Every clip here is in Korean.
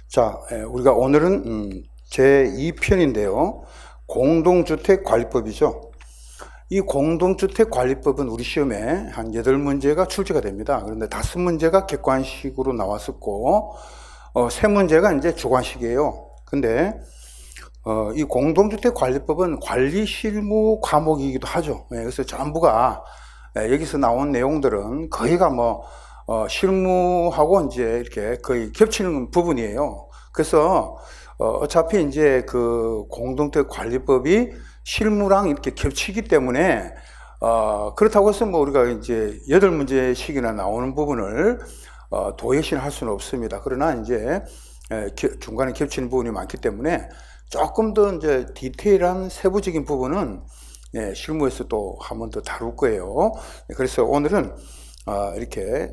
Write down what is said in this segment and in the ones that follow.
자, 우리가 오늘은 제2편인데요. 공동주택관리법이죠. 이 공동주택관리법은 우리 시험에 한 8문제가 출제가 됩니다. 그런데 5문제가 객관식으로 나왔었고, 3문제가 이제 주관식이에요. 근데, 이 공동주택관리법은 관리실무 과목이기도 하죠. 그래서 전부가, 여기서 나온 내용들은 거의가 실무하고 이제 이렇게 거의 겹치는 부분이에요. 그래서 어차피 이제 그 공동주택관리법이 실무랑 이렇게 겹치기 때문에 그렇다고 해서 우리가 이제 8문제씩이나 나오는 부분을 도외시할 수는 없습니다. 그러나 이제 중간에 겹치는 부분이 많기 때문에 조금 더 이제 디테일한 세부적인 부분은 실무에서 또 한 번 더 다룰 거예요. 그래서 오늘은 이렇게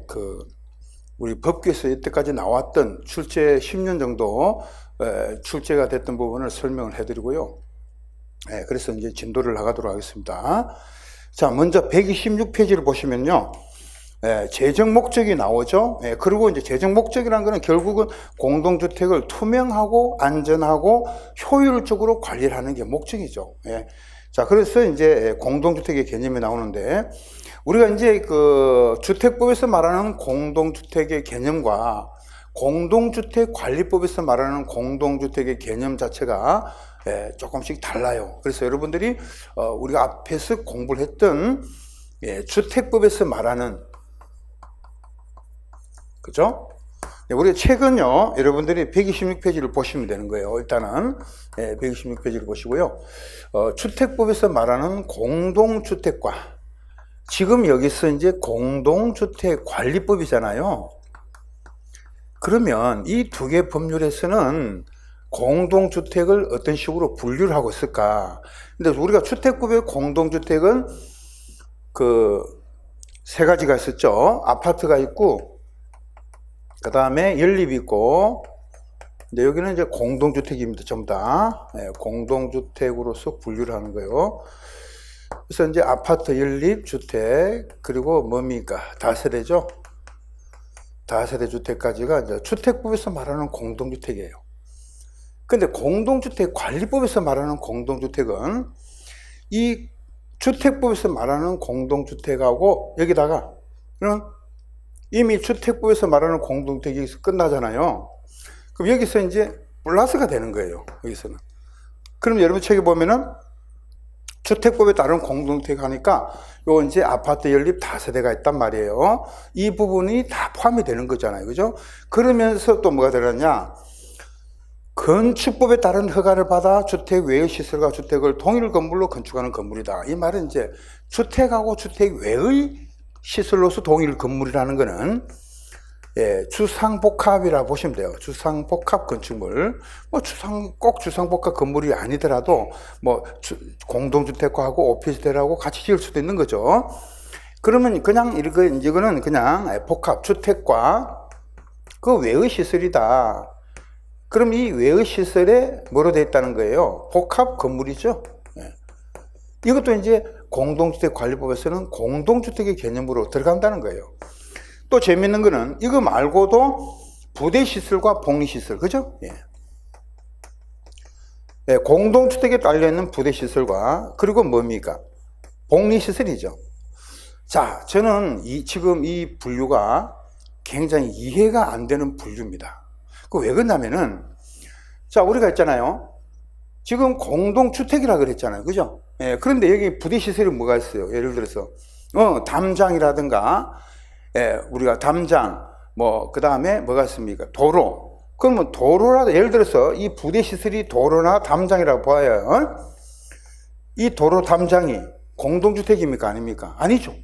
우리 법규에서 이때까지 나왔던 출제 10년 정도 출제가 됐던 부분을 설명을 해드리고요. 그래서 이제 진도를 나가도록 하겠습니다. 자, 먼저 126페이지를 보시면요. 재정 목적이 나오죠. 그리고 이제 재정 목적이라는 것은 결국은 공동주택을 투명하고 안전하고 효율적으로 관리를 하는 게 목적이죠. 자, 그래서 이제 공동주택의 개념이 나오는데, 우리가 이제 그 주택법에서 말하는 공동주택의 개념과 공동주택관리법에서 말하는 공동주택의 개념 자체가 조금씩 달라요. 그래서 여러분들이 우리가 앞에서 공부를 했던 주택법에서 말하는, 그죠? 우리가 책은요, 여러분들이 126페이지를 보시면 되는 거예요. 일단은 126페이지를 보시고요. 주택법에서 말하는 공동주택과, 지금 여기서 이제 공동주택관리법이잖아요. 그러면 이 두 개 법률에서는 공동주택을 어떤 식으로 분류를 하고 있을까? 근데 우리가 주택법의 공동주택은 그 세 가지가 있었죠. 아파트가 있고, 그 다음에 연립이 있고, 근데 여기는 이제 공동주택입니다. 전부 다. 공동주택으로서 분류를 하는 거예요. 그래서 이제 아파트, 연립, 주택, 그리고 뭡니까? 다세대죠. 다세대 주택까지가 이제 주택법에서 말하는 공동주택이에요. 근데 공동주택관리법에서 말하는 공동주택은 이 주택법에서 말하는 공동주택하고 여기다가 이미 주택법에서 말하는 공동주택이 여기서 끝나잖아요. 그럼 여기서 이제 플러스가 되는 거예요. 여기서는. 그럼 여러분 책에 보면은 주택법에 따른 공동주택 하니까 요 이제 아파트 연립 다세대가 있단 말이에요. 이 부분이 다 포함이 되는 거잖아요. 그죠? 그러면서 또 뭐가 들었냐? 건축법에 따른 허가를 받아 주택 외의 시설과 주택을 동일 건물로 건축하는 건물이다. 이 말은 이제 주택하고 주택 외의 시설로서 동일 건물이라는 거는 주상복합이라 보시면 돼요. 주상복합 건축물. 꼭 주상복합 건물이 아니더라도 공동주택하고 오피스텔하고 같이 지을 수도 있는 거죠. 그러면 그냥 이거는 그냥 복합 주택과 그 외의 시설이다. 그럼 이 외의 시설에 뭐로 되어 있다는 거예요? 복합 건물이죠. 이것도 이제 공동주택관리법에서는 공동주택의 개념으로 들어간다는 거예요. 또 재밌는 거는 이거 말고도 부대시설과 복리시설, 그죠? 공동주택에 딸려있는 부대시설과 그리고 뭡니까? 복리시설이죠. 자, 저는 지금 이 분류가 굉장히 이해가 안 되는 분류입니다. 왜 그러냐면은, 자, 우리가 있잖아요. 지금 공동주택이라 그랬잖아요. 그죠? 그런데 여기 부대시설이 뭐가 있어요? 예를 들어서, 담장이라든가, 우리가 담장, 그 다음에 뭐가 있습니까? 도로. 그러면 도로라도, 예를 들어서 이 부대시설이 도로나 담장이라고 봐요. 이 도로 담장이 공동주택입니까? 아닙니까? 아니죠.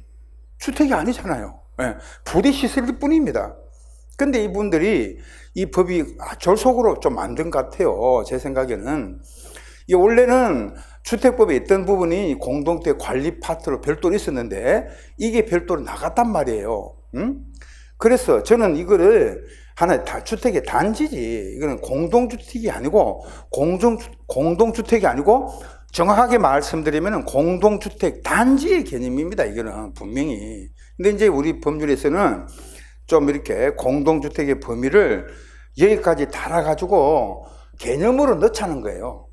주택이 아니잖아요. 부대시설일 뿐입니다. 근데 이분들이 이 법이 졸속으로 좀 만든 것 같아요. 제 생각에는. 이게 원래는 주택법에 있던 부분이 공동주택 관리 파트로 별도로 있었는데 이게 별도로 나갔단 말이에요. 그래서 저는 이거를 하나의 주택의 단지지. 이거는 공동주택이 아니고 공동주택이 아니고 정확하게 말씀드리면 공동주택 단지의 개념입니다. 이거는 분명히. 근데 이제 우리 법률에서는 좀 이렇게 공동주택의 범위를 여기까지 달아가지고 개념으로 넣자는 거예요.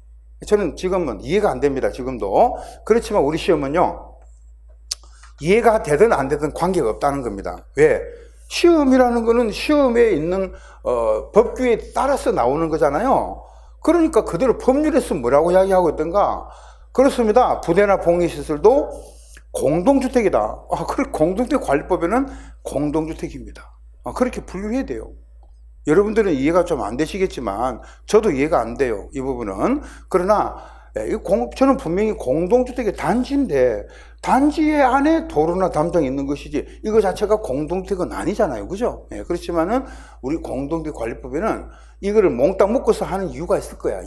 저는 지금은 이해가 안 됩니다. 지금도. 그렇지만 우리 시험은요, 이해가 되든 안 되든 관계가 없다는 겁니다. 왜? 시험이라는 거는 시험에 있는 법규에 따라서 나오는 거잖아요. 그러니까 그대로 법률에서 뭐라고 이야기하고 있던가? 그렇습니다. 부대나 복리시설도 공동주택이다. 그래, 공동주택관리법에는 공동주택입니다. 그렇게 분류를 해야 돼요. 여러분들은 이해가 좀 안 되시겠지만 저도 이해가 안 돼요. 이 부분은. 그러나 저는 분명히 공동주택의 단지인데 단지 안에 도로나 담장이 있는 것이지 이거 자체가 공동주택은 아니잖아요. 그죠? 그렇지만은 우리 공동주택관리법에는 이거를 몽땅 묶어서 하는 이유가 있을 거야.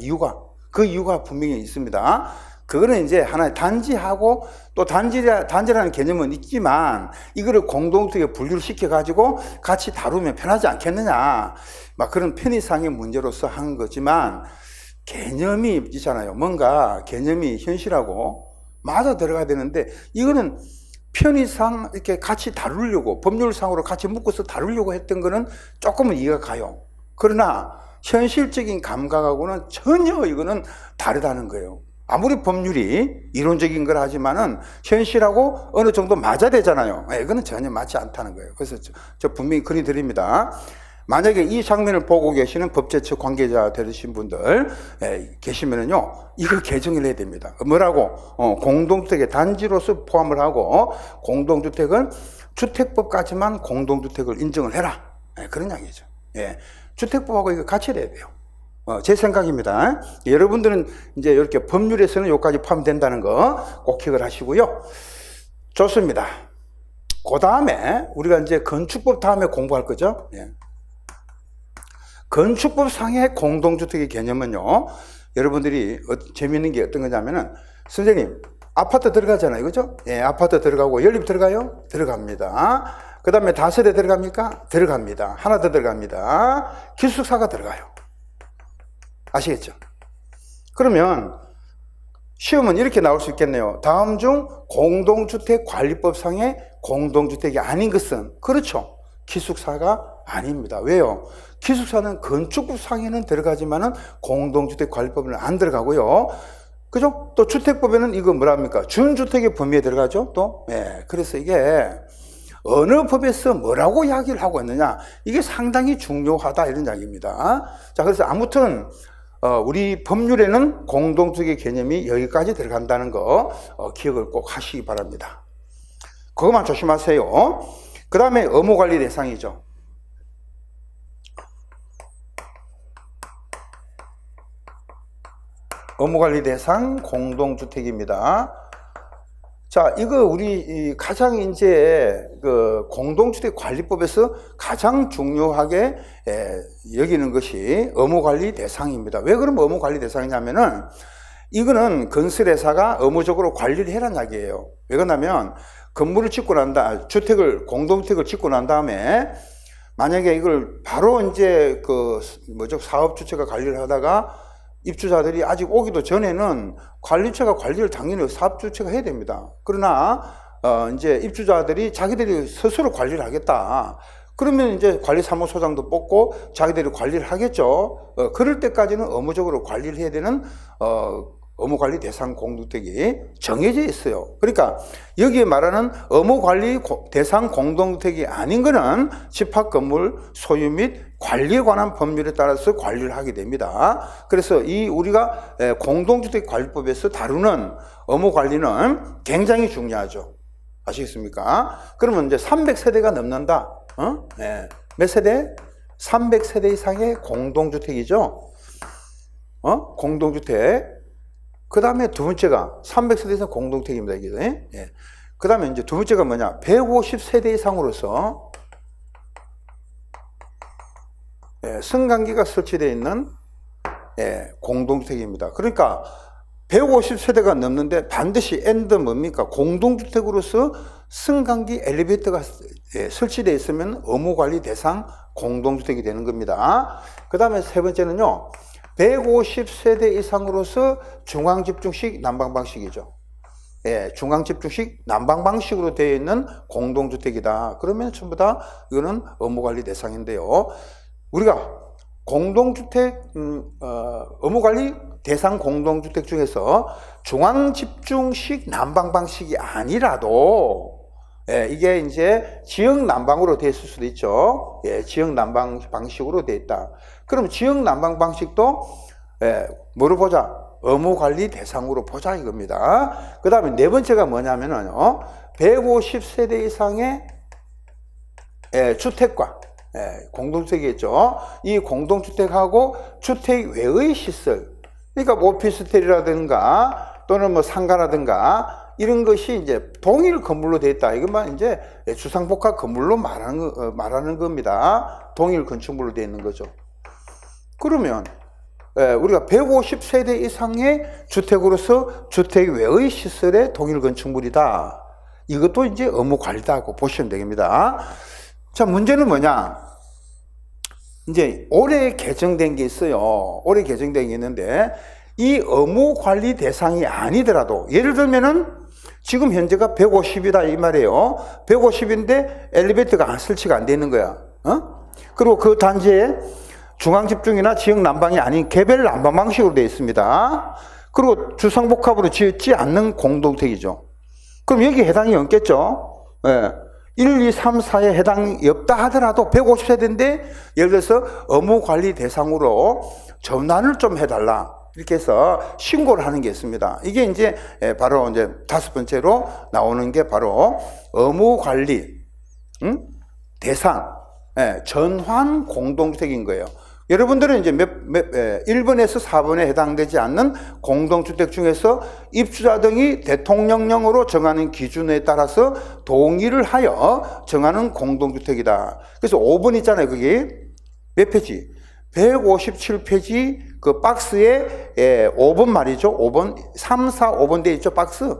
그 이유가 분명히 있습니다. 그거는 이제 하나의 단지하고 또 단지라는 개념은 있지만 이거를 공동주택에 분류를 시켜가지고 같이 다루면 편하지 않겠느냐. 막 그런 편의상의 문제로서 한 거지만 개념이 있잖아요. 뭔가 개념이 현실하고 맞아 들어가야 되는데 이거는 편의상 이렇게 같이 다루려고 법률상으로 같이 묶어서 다루려고 했던 거는 조금은 이해가 가요. 그러나 현실적인 감각하고는 전혀 이거는 다르다는 거예요. 아무리 법률이 이론적인 걸 하지만은 현실하고 어느 정도 맞아야 되잖아요. 이거는 전혀 맞지 않다는 거예요. 그래서 저 분명히 건의드립니다. 만약에 이 장면을 보고 계시는 법제처 관계자 되신 분들 계시면은요, 이거 개정을 해야 됩니다. 뭐라고? 공동주택의 단지로서 포함을 하고, 공동주택은 주택법까지만 공동주택을 인정을 해라. 그런 이야기죠. 주택법하고 이거 같이 돼야 돼요. 제 생각입니다. 여러분들은 이제 이렇게 법률에서는 여기까지 포함된다는 거 꼭 기억을 하시고요. 좋습니다. 그 다음에 우리가 이제 건축법 다음에 공부할 거죠. 건축법 상의 공동주택의 개념은요, 여러분들이 재미있는 게 어떤 거냐면은, 선생님, 아파트 들어가잖아요. 그죠? 아파트 들어가고, 연립 들어가요? 들어갑니다. 그 다음에 다세대 들어갑니까? 들어갑니다. 하나 더 들어갑니다. 기숙사가 들어가요. 아시겠죠? 그러면 시험은 이렇게 나올 수 있겠네요. 다음 중 공동주택관리법상의 공동주택이 아닌 것은, 그렇죠, 기숙사가 아닙니다. 왜요? 기숙사는 건축법상에는 들어가지만은 공동주택관리법에는 안 들어가고요. 그죠? 또 주택법에는 이거 뭐랍니까? 준주택의 범위에 들어가죠? 또? 그래서 이게 어느 법에서 뭐라고 이야기를 하고 있느냐, 이게 상당히 중요하다, 이런 이야기입니다. 자, 그래서 아무튼 우리 법률에는 공동주택의 개념이 여기까지 들어간다는 거 기억을 꼭 하시기 바랍니다. 그것만 조심하세요. 그 다음에 의무관리 대상이죠. 의무관리 대상 공동주택입니다. 자, 이거 우리 가장 이제 그 공동주택관리법에서 가장 중요하게 여기는 것이 의무관리 대상입니다. 왜 그럼 의무관리 대상이냐면은 이거는 건설회사가 의무적으로 관리를 해라는 이야기예요. 왜 그러냐면 건물을 짓고 공동주택을 짓고 난 다음에 만약에 이걸 바로 이제 사업주체가 관리를 하다가 입주자들이 아직 오기도 전에는 관리처가 관리를 당연히 사업주체가 해야 됩니다. 그러나 이제 입주자들이 자기들이 스스로 관리를 하겠다. 그러면 이제 관리사무소장도 뽑고 자기들이 관리를 하겠죠. 그럴 때까지는 의무적으로 관리를 해야 되는 의무관리 대상 공동주택이 정해져 있어요. 그러니까 여기에 말하는 의무관리 대상 공동주택이 아닌 것은 집합건물 소유 및 관리에 관한 법률에 따라서 관리를 하게 됩니다. 그래서 우리가 공동주택관리법에서 다루는 의무관리는 굉장히 중요하죠. 아시겠습니까? 그러면 이제 300세대가 넘는다. 몇 세대? 300세대 이상의 공동주택이죠. 공동주택. 그 다음에 두 번째가 300세대 이상 공동주택입니다. 이게. 그 다음에 이제 두 번째가 뭐냐? 150세대 이상으로서 승강기가 설치되어 있는 공동주택입니다. 그러니까 150세대가 넘는데 반드시 뭡니까? 공동주택으로서 승강기 엘리베이터가 설치되어 있으면 의무관리 대상 공동주택이 되는 겁니다. 그 다음에 세 번째는요, 150세대 이상으로서 중앙집중식 난방방식이죠. 중앙집중식 난방방식으로 되어 있는 공동주택이다. 그러면 전부 다 이거는 의무관리 대상인데요. 우리가 공동주택 의무관리 대상 공동주택 중에서 중앙집중식 난방 방식이 아니라도 이게 이제 지역 난방으로 돼 있을 수도 있죠. 지역 난방 방식으로 돼 있다. 그럼 지역 난방 방식도 뭐로 보자? 의무관리 대상으로 보자 이겁니다. 그 다음에 네 번째가 뭐냐면은요, 150세대 이상의 주택과 공동주택이겠죠. 이 공동주택하고 주택 외의 시설, 그러니까 오피스텔이라든가 또는 뭐 상가라든가 이런 것이 이제 동일 건물로 되어 있다. 이것만 이제 주상복합 건물로 말하는 겁니다. 동일 건축물로 되어 있는 거죠. 그러면 우리가 150세대 이상의 주택으로서 주택 외의 시설의 동일 건축물이다. 이것도 이제 의무 관리다고 보시면 됩니다. 자, 문제는 뭐냐? 이제 올해 개정된 게 있어요. 올해 개정된 게 있는데 이 의무 관리 대상이 아니더라도 예를 들면은 지금 현재가 150이다 이 말이에요. 150인데 엘리베이터가 설치가 안 되는 거야. 그리고 그 단지에 중앙집중이나 지역 난방이 아닌 개별 난방 방식으로 되어 있습니다. 그리고 주상복합으로 지었지 않는 공동택이죠. 그럼 여기 해당이 없겠죠. 1, 2, 3, 4에 해당이 없다 하더라도 150세대인데 예를 들어서 의무관리 대상으로 전환을 좀 해달라. 이렇게 해서 신고를 하는 게 있습니다. 이게 이제 바로 이제 다섯 번째로 나오는 게 바로 의무관리 대상 전환 공동주택인 거예요. 여러분들은 이제 1번에서 4번에 해당되지 않는 공동주택 중에서 입주자 등이 대통령령으로 정하는 기준에 따라서 동의를 하여 정하는 공동주택이다. 그래서 5번 있잖아요. 거기 몇 페이지? 157페이지 그 박스에 5번 말이죠. 5번, 3, 4, 5번 돼 있죠. 박스.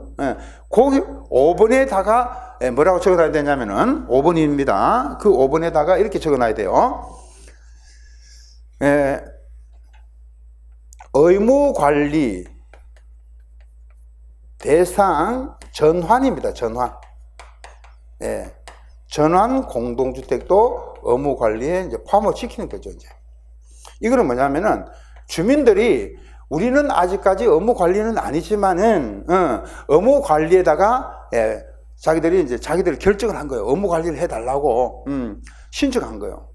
거기 5번에다가 뭐라고 적어놔야 되냐면은 5번입니다. 그 5번에다가 이렇게 적어놔야 돼요. 의무관리 대상 전환입니다. 전환. 전환 공동주택도 의무관리에 이제 포함을 시키는 거죠. 이제 이거는 뭐냐면은 주민들이 우리는 아직까지 의무관리는 아니지만은 의무관리에다가 자기들이 이제 자기들이 결정을 한 거예요. 의무관리를 해달라고 신청한 거예요.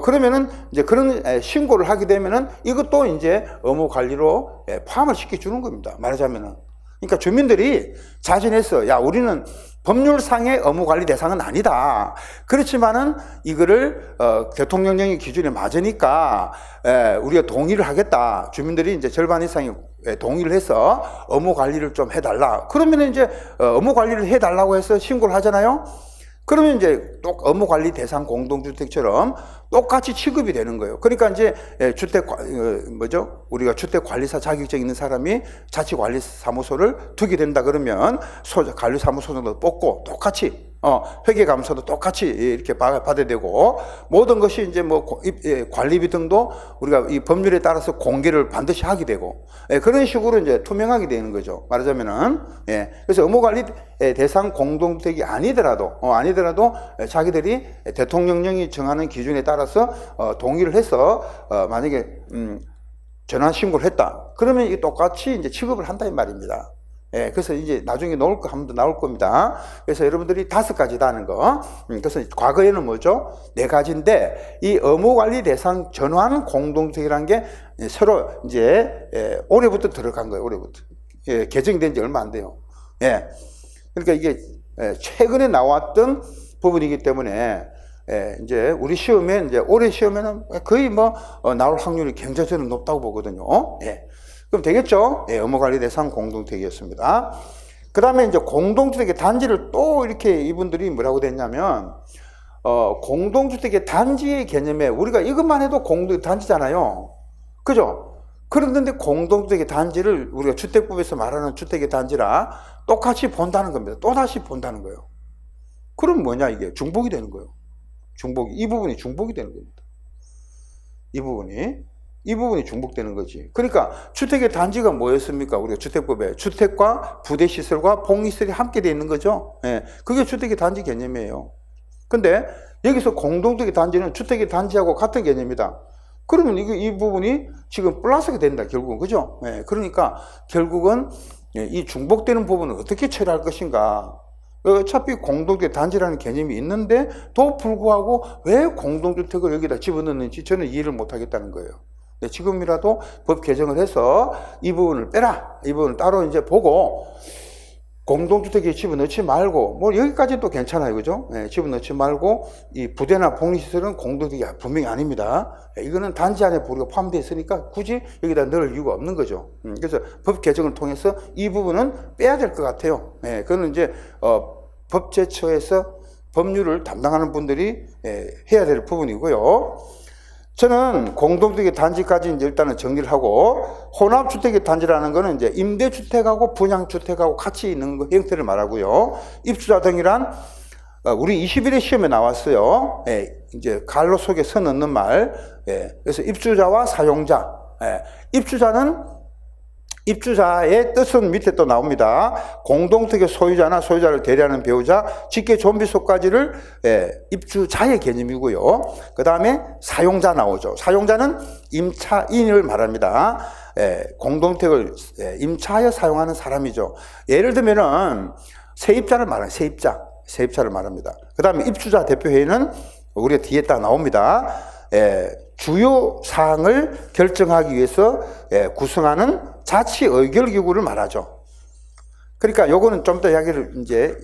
그러면은 이제 그런 신고를 하게 되면은 이것도 이제 의무 관리로 포함을 시켜주는 겁니다. 말하자면은. 그러니까 주민들이 자진해서, 야, 우리는 법률상의 의무 관리 대상은 아니다. 그렇지만은 이거를 대통령령의 기준에 맞으니까 우리가 동의를 하겠다. 주민들이 이제 절반 이상이 동의를 해서 의무 관리를 좀 해달라. 그러면은 이제 의무 관리를 해달라고 해서 신고를 하잖아요. 그러면 이제 또 의무관리 대상 공동주택처럼 똑같이 취급이 되는 거예요. 그러니까 이제 우리가 주택관리사 자격증 있는 사람이 자치관리사무소를 두게 된다 그러면 관리사무소도 뽑고 똑같이 회계감사도 똑같이 이렇게 받아야 되고 모든 것이 이제 뭐 관리비 등도 우리가 이 법률에 따라서 공개를 반드시 하게 되고 그런 식으로 이제 투명하게 되는 거죠. 말하자면은 그래서 의무관리 대상 공동주택이 아니더라도 자기들이 대통령령이 정하는 기준에 따라서 동의를 해서 만약에 전환 신고를 했다. 그러면 이게 똑같이 이제 취급을 한다 이 말입니다. 그래서 이제 나중에 한 번 더 나올 겁니다. 그래서 여러분들이 5가지다 하는 거. 그래서 과거에는 뭐죠? 4가지인데 이 의무관리 대상 전환 공동주택이라는 게 새로 이제 올해부터 들어간 거예요. 올해부터. 개정된 지 얼마 안 돼요. 그러니까 이게 최근에 나왔던 부분이기 때문에 이제 우리 시험에 이제 올해 시험에는 거의 뭐 나올 확률이 굉장히 저는 높다고 보거든요. 그럼 되겠죠? 의무관리 대상 공동주택이었습니다. 그 다음에 이제 공동주택의 단지를 또 이렇게 이분들이 뭐라고 됐냐면, 공동주택의 단지의 개념에 우리가 이것만 해도 공동주택 단지잖아요. 그죠? 그런데 공동주택의 단지를 우리가 주택법에서 말하는 주택의 단지라 똑같이 본다는 겁니다. 또다시 본다는 거예요. 그럼 뭐냐, 이게? 중복이 되는 거예요. 중복이. 이 부분이 중복이 되는 겁니다. 이 부분이 중복되는 거지. 그러니까 주택의 단지가 뭐였습니까? 우리가 주택법에 주택과 부대시설과 복리시설이 함께 되어 있는 거죠. 그게 주택의 단지 개념이에요. 근데 여기서 공동주택의 단지는 주택의 단지하고 같은 개념이다. 그러면 이 부분이 지금 플러스가 된다, 결국은. 그죠? 예, 그러니까 결국은 이 중복되는 부분을 어떻게 처리할 것인가. 어차피 공동주택 단지라는 개념이 있는데도 불구하고 왜 공동주택을 여기다 집어넣는지 저는 이해를 못하겠다는 거예요. 지금이라도 법 개정을 해서 이 부분을 빼라, 이 부분을 따로 이제 보고 공동주택에 집어넣지 말고, 뭐 여기까지도 괜찮아요, 그죠? 네, 집어넣지 말고 이 부대나 복리시설은 공동주택이 분명히 아닙니다. 이거는 단지 안에 우리가 포함되어 있으니까 굳이 여기다 넣을 이유가 없는 거죠. 그래서 법 개정을 통해서 이 부분은 빼야 될 것 같아요. 네, 그거는 이제 법제처에서 법률을 담당하는 분들이 해야 될 부분이고요. 저는 공동주택의 단지까지 이제 일단은 정리를 하고, 혼합주택의 단지라는 거는 이제 임대주택하고 분양주택하고 같이 있는 거, 형태를 말하고요. 입주자 등이란, 우리 21회 시험에 나왔어요. 이제 갈로 속에 선 넣는 말. 그래서 입주자와 사용자. 입주자의 뜻은 밑에 또 나옵니다. 공동택의 소유자나 소유자를 대리하는 배우자, 직계 존비속까지를 입주자의 개념이고요. 그 다음에 사용자 나오죠. 사용자는 임차인을 말합니다. 공동택을 임차하여 사용하는 사람이죠. 예를 들면은 세입자를 말하는 세입자를 말합니다. 그 다음에 입주자 대표회의는 우리가 뒤에 딱 나옵니다. 주요 사항을 결정하기 위해서 구성하는 자치 의결기구를 말하죠. 그러니까 요거는 좀 더 이야기를 이제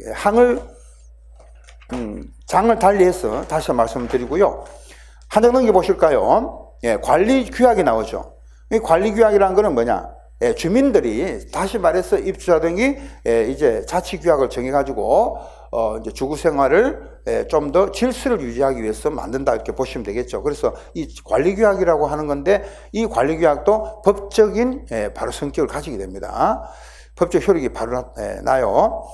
장을 달리해서 다시 말씀드리고요. 한 장 넘겨 보실까요? 관리 규약이 나오죠. 이 관리 규약이라는 거는 뭐냐? 주민들이, 다시 말해서 입주자 등이 이제 자치 규약을 정해가지고 이제 주거 생활을 좀 더 질서를 유지하기 위해서 만든다, 이렇게 보시면 되겠죠. 그래서 이 관리규약이라고 하는 건데, 이 관리규약도 법적인 바로 성격을 가지게 됩니다. 법적 효력이 바로 나요.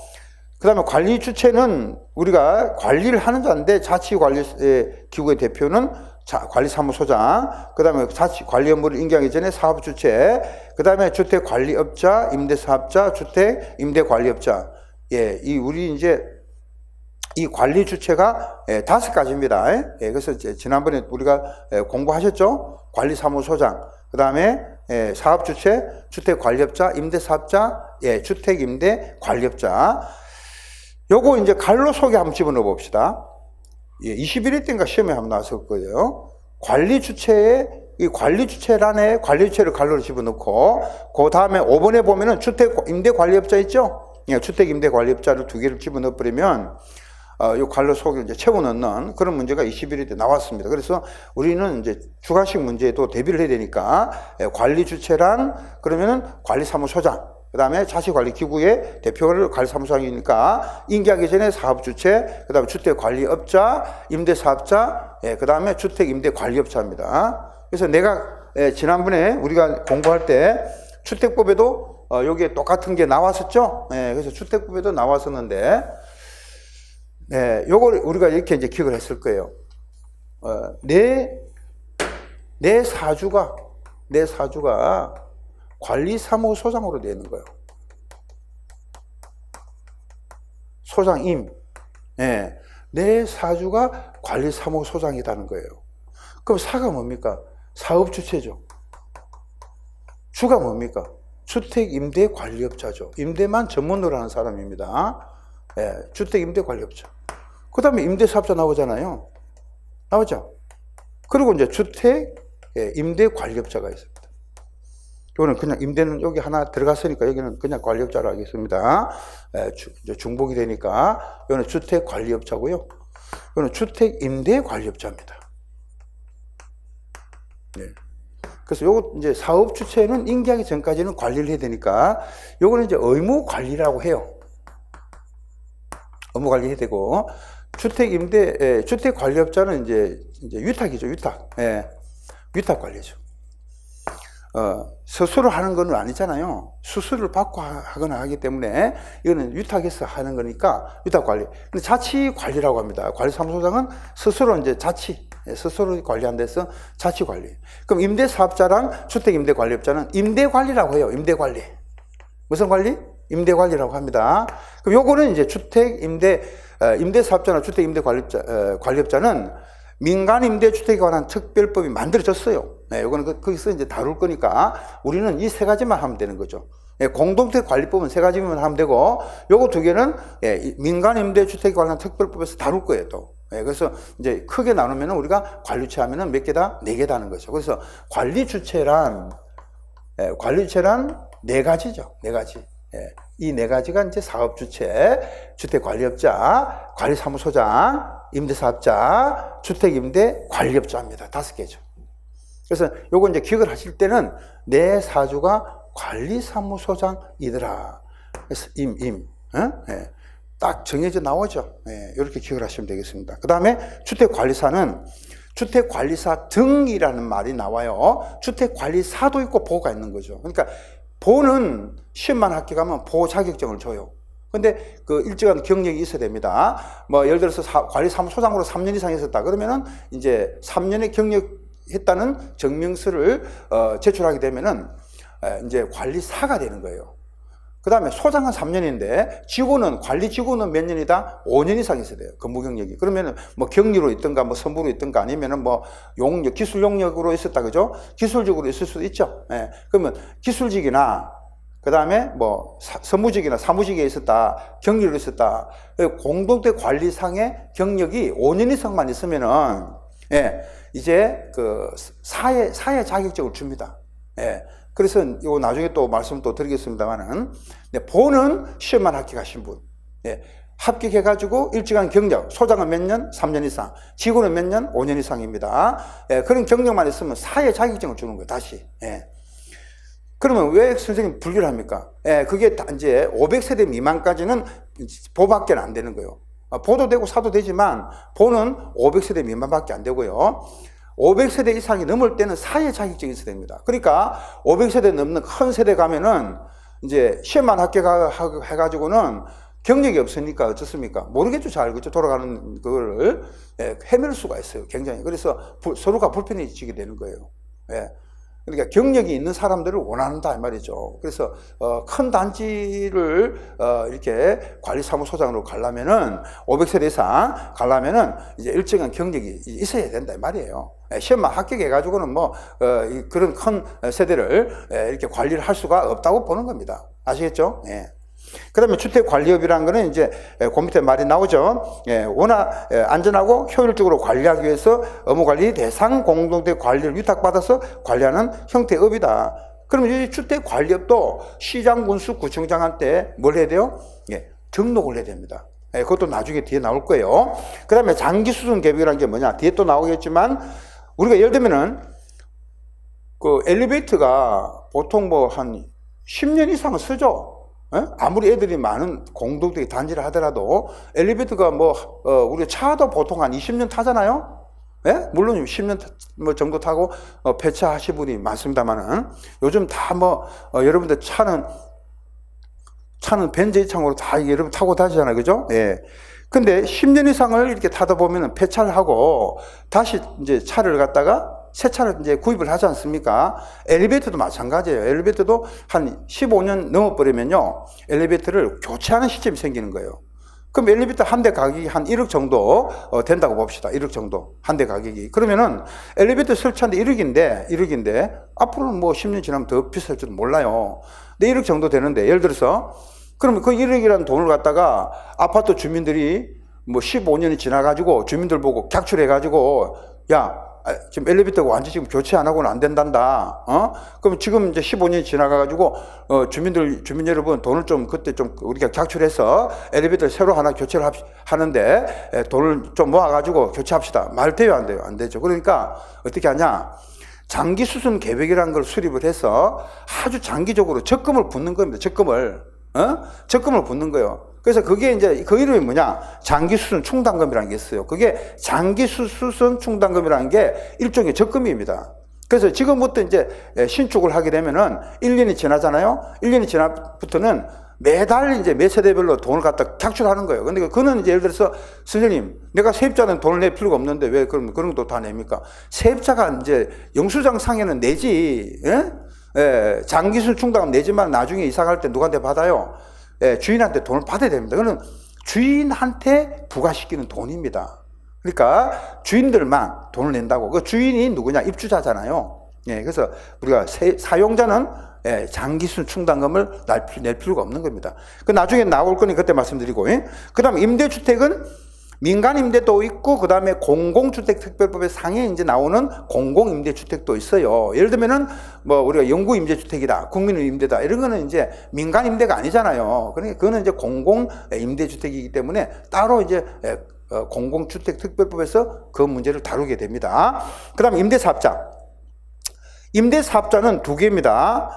그 다음에 관리 주체는 우리가 관리를 하는 자인데, 자치관리기구의 대표는 관리사무소장, 그 다음에 자치관리 업무를 인계하기 전에 사업주체, 그 다음에 주택관리업자, 임대사업자, 주택임대관리업자. 우리 이제 이 관리 주체가 5가지입니다. 그래서 지난번에 우리가 공부하셨죠? 관리사무소장, 그 다음에 사업주체, 주택관리업자, 임대사업자, 주택임대관리업자. 요거 이제 갈로 속에 한번 집어넣어 봅시다. 21회 때인가 시험에 한번 나왔을 거예요. 관리 주체의 관리 주체란에 관리 주체를 갈로로 집어넣고, 그 다음에 5번에 보면은 주택임대관리업자 있죠? 주택임대관리업자를 2개를 집어넣어 버리면 요 관로 속에 이제 채워 넣는 그런 문제가 21회 때 나왔습니다. 그래서 우리는 이제 주관식 문제에도 대비를 해야 되니까, 관리 주체란 그러면은 관리사무소장, 그 다음에 자치관리기구의 대표를 관리사무소장이니까 인계하기 전에 사업주체, 그 다음에 주택관리업자, 임대사업자, 그 다음에 주택임대관리업자입니다. 그래서 내가 지난번에 우리가 공부할 때 주택법에도 여기에 똑같은 게 나왔었죠. 그래서 주택법에도 나왔었는데, 요걸 우리가 이렇게 이제 기억을 했을 거예요. 내 사주가 관리사무소장으로 되는 거예요. 소장임. 내 사주가 관리사무소장이라는 거예요. 그럼 사가 뭡니까? 사업주체죠. 주가 뭡니까? 주택임대관리업자죠. 임대만 전문으로 하는 사람입니다. 주택임대관리업자. 그 다음에 임대사업자 나오잖아요. 나오죠? 그리고 이제 주택임대관리업자가 있습니다. 이거는 그냥 임대는 여기 하나 들어갔으니까 여기는 그냥 관리업자로 하겠습니다. 이제 중복이 되니까 이거는 주택관리업자고요. 이거는 주택임대관리업자입니다. 그래서 요거 이제 사업 주체는 인계하기 전까지는 관리를 해야 되니까 요거는 이제 의무 관리라고 해요. 의무 관리해야 되고, 주택관리업자는 이제 위탁이죠, 위탁. 위탁 관리죠. 스스로 하는 건 아니잖아요. 수수료를 받고 하거나 하기 때문에 이거는 위탁해서 하는 거니까 위탁 관리. 근데 자치 관리라고 합니다. 관리사무소장은 스스로 이제 스스로 관리한 데서 자치 관리. 그럼 임대사업자랑 주택임대관리업자는 임대관리라고 해요. 임대관리. 무슨 관리? 임대관리라고 합니다. 그럼 요거는 이제 임대사업자나 주택임대관리업자는 민간임대주택에 관한 특별법이 만들어졌어요. 이거는 거기서 이제 다룰 거니까 우리는 이 세 가지만 하면 되는 거죠. 공동주택 관리법은 세 가지만 하면 되고, 요거 두 개는 민간임대주택 관련 특별법에서 다룰 거예요, 또. 그래서 이제 크게 나누면은 우리가 관리주체 하면은 몇 개다? 4개다 하는 거죠. 그래서 관리주체란 네 가지죠. 네 가지. 이 네 가지가 이제 사업주체, 주택관리업자, 관리사무소장, 임대사업자, 주택임대 관리업자입니다. 5개죠. 그래서 요거 이제 기억을 하실 때는 내 사주가 관리사무소장이더라. 그래서 딱 정해져 나오죠. 이렇게 기억을 하시면 되겠습니다. 그 다음에 주택관리사는 주택관리사 등이라는 말이 나와요. 주택관리사도 있고 보가 있는 거죠. 그러니까 보는 시험만 학교 가면 보 자격증을 줘요. 근데 그 일정한 경력이 있어야 됩니다. 뭐 예를 들어서 관리사무소장으로 3년 이상 있었다 그러면은 이제 3년의 경력했다는 증명서를 제출하게 되면은 이제 관리사가 되는 거예요. 그 다음에 소장은 3년인데 직원은 관리 직원은 몇 년이다? 5년 이상 있어야 돼요. 근무 경력이. 그러면은 뭐 격리로 있든가 뭐 선부로 있든가 아니면은 뭐 용역, 기술 용역으로 있었다 그죠? 기술직으로 있을 수도 있죠. 그러면 기술직이나 그 다음에 뭐 선무직이나 사무직에 있었다, 격리로 있었다. 공동대 관리상의 경력이 5년 이상만 있으면은 이제 그 사회 자격증을 줍니다. 그래서 이거 나중에 또 말씀 또 드리겠습니다만은, 보는 시험만 합격하신 분, 합격해가지고 일정한 경력, 소장은 몇 년? 3년 이상, 직원은 몇 년? 5년 이상입니다. 그런 경력만 있으면 사회 자격증을 주는 거예요, 다시. 그러면 왜 선생님 불교를 합니까? 그게 이제 500세대 미만까지는 보밖에 안 되는 거예요. 보도 되고 사도 되지만 보는 500세대 미만밖에 안 되고요. 500세대 이상이 넘을 때는 사회 자격증이 있어야 됩니다. 그러니까 500세대 넘는 큰 세대 가면은 이제 시험만 합격해가지고는 경력이 없으니까 어떻습니까? 모르겠죠, 잘. 그죠? 돌아가는 그걸 헤맬 수가 있어요, 굉장히. 그래서 서로가 불편해지게 되는 거예요. 그러니까 경력이 있는 사람들을 원한다 이 말이죠. 그래서 큰 단지를 이렇게 관리사무소장으로 가려면은 500세대 이상 가려면은 이제 일정한 경력이 있어야 된다 이 말이에요. 시험만 합격해 가지고는 뭐 그런 큰 세대를 이렇게 관리를 할 수가 없다고 보는 겁니다. 아시겠죠? 그 다음에 주택관리업이라는 거는 이제 그 밑에 말이 나오죠. 워낙 안전하고 효율적으로 관리하기 위해서 업무관리 대상 공동대 관리를 위탁받아서 관리하는 형태의 업이다. 그러면 이 주택관리업도 시장, 군수, 구청장한테 뭘 해야 돼요? 등록을 해야 됩니다. 그것도 나중에 뒤에 나올 거예요. 그 다음에 장기수선 계획이라는 게 뭐냐? 뒤에 또 나오겠지만, 우리가 예를 들면은 그 엘리베이터가 보통 뭐 한 10년 이상은 쓰죠. 아무리 애들이 많은 공동대 단지를 하더라도 엘리베이터가 뭐 우리 차도 보통 한 20년 타잖아요. 물론 10년 뭐 정도 타고 폐차하신 분이 많습니다만은 요즘 다 뭐 여러분들 차는 벤제이창으로 다 여러분 타고 다니잖아요, 그죠? 근데 10년 이상을 이렇게 타다 보면은 폐차를 하고 다시 이제 차를 갖다가 새 차를 이제 구입을 하지 않습니까? 엘리베이터도 마찬가지예요. 엘리베이터도 한 15년 넘어버리면요, 엘리베이터를 교체하는 시점이 생기는 거예요. 그럼 엘리베이터 한 대 가격이 한 1억 정도 된다고 봅시다. 1억 정도. 한 대 가격이. 그러면은 엘리베이터 설치하는데 1억인데 앞으로는 뭐 10년 지나면 더 비쌀지도 몰라요. 근데 1억 정도 되는데, 예를 들어서 그러면 그 1억이라는 돈을 갖다가 아파트 주민들이 뭐 15년이 지나가지고 주민들 보고 객출해가지고, 야, 지금 엘리베이터가 완전히 지금 교체 안 하고는 안 된단다. 그럼 지금 이제 15년이 지나가가지고, 주민 여러분 돈을 좀 그때 좀 우리가 객출해서 엘리베이터 새로 하나 교체를 하는데 돈을 좀 모아가지고 교체합시다. 말 돼요, 안 돼요? 안 되죠. 그러니까 어떻게 하냐? 장기 수선 계획이라는 걸 수립을 해서 아주 장기적으로 적금을 붓는 겁니다. 적금을 붓는 거예요. 그래서 그게 이제 그 이름이 뭐냐? 장기수선 충당금이라는 게 있어요. 그게 장기수선 충당금이라는 게 일종의 적금입니다. 그래서 지금부터 이제 신축을 하게 되면은 1년이 지나잖아요. 1년이 지나부터는 매달 이제 매 세대별로 돈을 갖다 객출하는 거예요. 근데 그거는 이제 예를 들어서, 선생님, 내가 세입자는 돈을 낼 필요가 없는데 왜 그런 것도 다 냅니까? 세입자가 이제 영수장 상에는 내지, 장기수선 충당금 내지만 나중에 이사 갈 때 누구한테 받아요? 주인한테 돈을 받아야 됩니다. 그거는 주인한테 부과시키는 돈입니다. 그러니까 주인들만 돈을 낸다고. 그 주인이 누구냐? 입주자잖아요. 예, 그래서 우리가 사용자는 예, 장기순 충당금을 낼 필요가 없는 겁니다. 그 나중에 나올 거니 그때 말씀드리고, 예? 그 다음 임대주택은 민간임대도 있고, 그 다음에 공공주택특별법의 상에 이제 나오는 공공임대주택도 있어요. 예를 들면은 뭐 우리가 영구임대주택이다, 국민임대다, 이런 거는 이제 민간임대가 아니잖아요. 그러니까 그거는 이제 공공임대주택이기 때문에 따로 이제 공공주택특별법에서 그 문제를 다루게 됩니다. 그 다음 임대사업자. 임대사업자는 두 개입니다.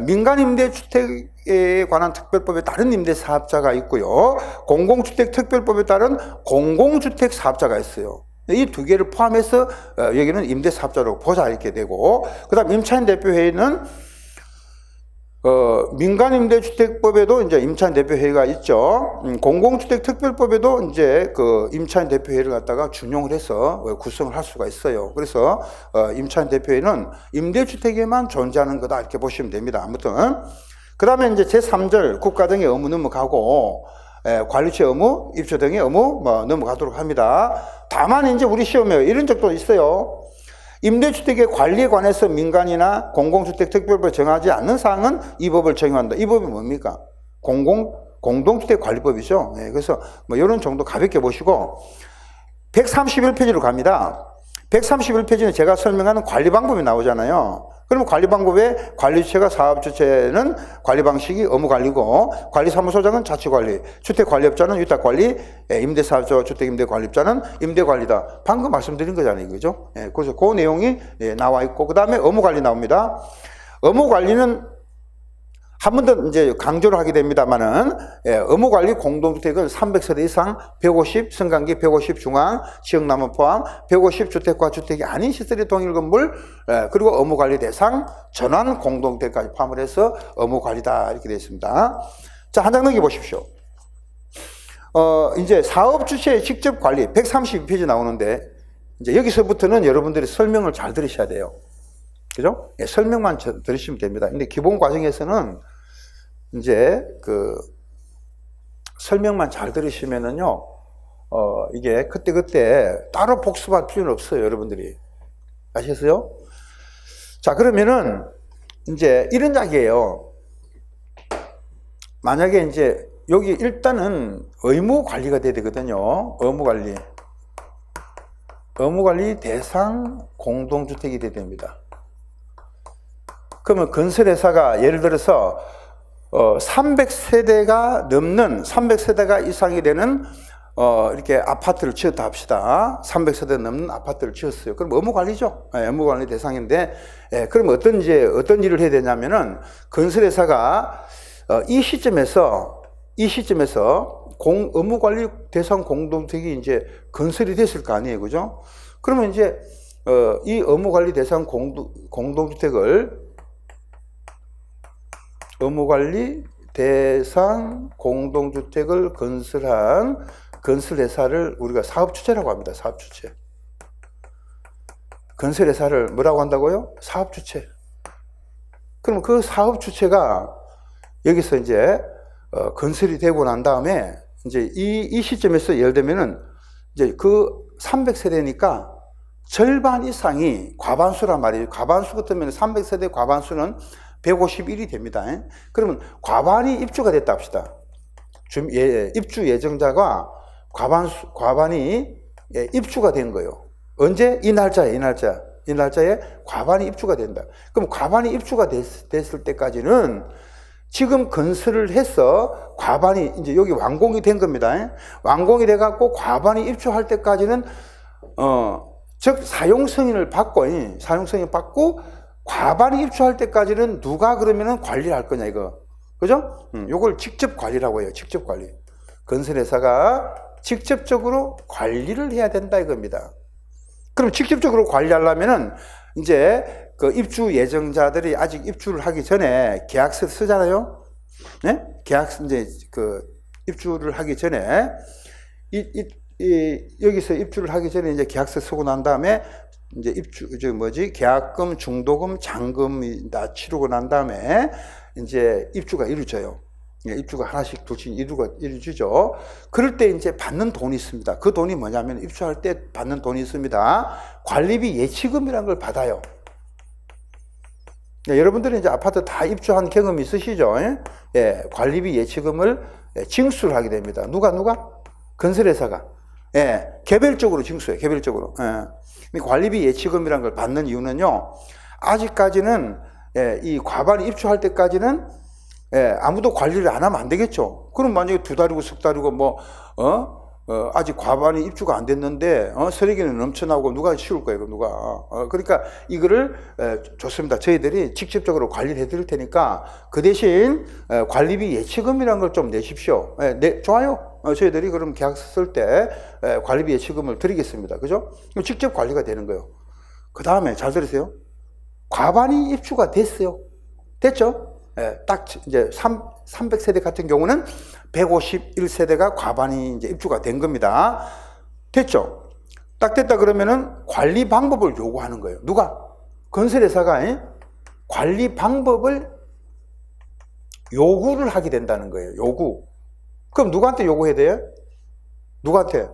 민간임대주택에 관한 특별법에 따른 임대사업자가 있고요. 공공주택특별법에 따른 공공주택사업자가 있어요. 이 두 개를 포함해서 여기는 임대사업자로 보자 이렇게 되고, 그 다음 임차인대표회의는 민간임대주택법에도 이제 임차인대표회의가 있죠. 공공주택특별법에도 이제 그 임차인대표회의를 갖다가 준용을 해서 구성을 할 수가 있어요. 그래서 임차인대표회의는 임대주택에만 존재하는 거다 이렇게 보시면 됩니다. 아무튼 그 다음에 이제 제3절 국가 등의 의무 넘어가고 관리처 의무, 입주 등의 의무 넘어가도록 합니다. 다만 이제 우리 시험에 이런 적도 있어요. 임대주택의 관리에 관해서 민간이나 공공주택특별법에 정하지 않는 사항은 이 법을 적용한다. 이 법이 뭡니까? 공동주택관리법이죠. 네, 그래서 뭐 이런 정도 가볍게 보시고 131페이지로 갑니다. 131페이지는 제가 설명하는 관리 방법이 나오잖아요. 그러면 관리 방법에 관리주체가 사업주체는 관리 방식이 의무관리고, 관리사무소장은 자치관리, 주택관리업자는 위탁관리, 임대사업자, 주택임대관리업자는 임대관리다. 방금 말씀드린 거잖아요, 그죠? 그래서 그 내용이 나와 있고, 그 다음에 의무관리 나옵니다. 의무관리는 한 번 더 이제 강조를 하게 됩니다만은, 의무관리 공동주택은 300세대 이상, 150, 승강기 150 중앙, 지역남원 포함, 150 주택과 주택이 아닌 시설의 동일 건물, 그리고 의무관리 대상, 전환 공동주택까지 포함을 해서 의무관리다 이렇게 되어 있습니다. 자, 한 장 넘겨보십시오. 이제 사업 주체의 직접 관리, 132페이지 나오는데, 이제 여기서부터는 여러분들이 설명을 잘 들으셔야 돼요. 그죠? 설명만 들으시면 됩니다. 근데 기본 과정에서는 이제 그 설명만 잘 들으시면은요, 이게 그때그때 따로 복습할 필요는 없어요, 여러분들이. 아시겠어요? 자, 그러면은 이제 이런 이야기예요. 만약에 이제 여기 일단은 의무 관리가 돼야 되거든요. 의무 관리 대상 공동주택이 돼야 됩니다. 그러면 건설회사가 예를 들어서 300세대가 넘는 300세대가 이상이 되는 이렇게 아파트를 지었다 합시다. 300세대 넘는 아파트를 지었어요. 그럼 의무관리죠. 의무관리 대상인데, 그럼 어떤 일을 해야 되냐면은 건설회사가 이 시점에서 의무관리 대상 공동주택이 이제 건설이 됐을 거 아니에요, 그죠? 그러면 이제 이 의무관리 대상 공동주택을 의무관리 대상 공동주택을 건설한 건설회사를 우리가 사업주체라고 합니다. 사업주체. 건설회사를 뭐라고 한다고요? 사업주체. 그럼 그 사업주체가 여기서 이제 건설이 되고 난 다음에 이제 이 시점에서 예를 들면은 이제 그 300세대니까 절반 이상이 과반수란 말이에요. 과반수 같으면 300세대 과반수는 151이 됩니다. 그러면 과반이 입주가 됐다 합시다. 입주 예정자가 과반이 입주가 된 거예요. 언제? 이 날짜에 과반이 입주가 된다. 그럼 과반이 입주가 됐을 때까지는 지금 건설을 해서 과반이 이제 여기 완공이 된 겁니다. 완공이 돼 갖고 과반이 입주할 때까지는 즉 사용승인을 받고 과반이 입주할 때까지는 누가 그러면은 관리를 할 거냐 이거. 그죠? 요걸 직접 관리라고 해요. 직접 관리. 건설회사가 직접적으로 관리를 해야 된다 이겁니다. 그럼 직접적으로 관리하려면은 이제 그 입주 예정자들이 아직 입주를 하기 전에 계약서를 쓰잖아요. 네? 이제 그 입주를 하기 전에 여기서 입주를 하기 전에 이제 계약서 쓰고 난 다음에 이제 계약금, 중도금, 잔금이 다 치르고 난 다음에 이제 입주가 이루어져요. 입주가 하나씩 둘씩 이루어지죠. 그럴 때 이제 받는 돈이 있습니다. 그 돈이 뭐냐면 입주할 때 받는 돈이 있습니다. 관리비 예치금이라는 걸 받아요. 여러분들이 이제 아파트 다 입주한 경험이 있으시죠? 예, 관리비 예치금을 징수를 하게 됩니다. 누가? 건설회사가. 예, 개별적으로 징수해요. 개별적으로. 예. 관리비 예치금이라는 걸 받는 이유는요, 아직까지는 예, 이 과반이 입주할 때까지는 예, 아무도 관리를 안 하면 안 되겠죠. 그럼 만약에 2달이고 석 달이고 뭐 아직 과반이 입주가 안 됐는데 쓰레기는 넘쳐나오고 누가 치울 거예요, 누가. 그러니까 이거를 좋습니다. 저희들이 직접적으로 관리를 해드릴 테니까 그 대신 관리비 예치금이라는 걸 좀 내십시오. 네, 좋아요. 저희들이 그럼 계약서 쓸 때 관리비 예치금을 드리겠습니다. 그죠? 직접 관리가 되는 거예요. 그 다음에 잘 들으세요. 과반이 입주가 됐어요. 됐죠? 딱 이제 300세대 같은 경우는 151세대가 과반이 이제 입주가 된 겁니다. 됐죠? 딱 됐다 그러면은 관리 방법을 요구하는 거예요. 누가? 건설회사가 관리 방법을 요구를 하게 된다는 거예요. 요구. 그럼 누구한테 요구해야 돼요? 누구한테?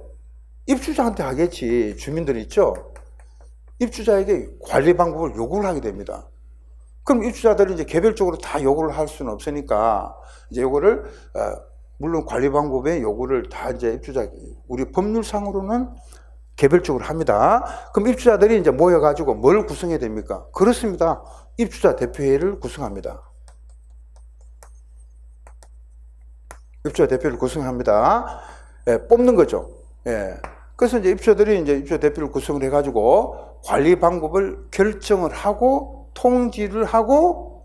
입주자한테 하겠지. 주민들 있죠? 입주자에게 관리 방법을 요구를 하게 됩니다. 그럼 입주자들이 이제 개별적으로 다 요구를 할 수는 없으니까 이제 요거를 물론 관리 방법의 요구를 다 이제 입주자 우리 법률상으로는 개별적으로 합니다. 그럼 입주자들이 이제 모여가지고 뭘 구성해야 됩니까? 그렇습니다. 입주자 대표회의를 구성합니다. 입주자 대표를 구성합니다. 예, 뽑는 거죠. 예. 그래서 이제 입주자들이 이제 입주자 대표를 구성을 해가지고 관리 방법을 결정을 하고 통지를 하고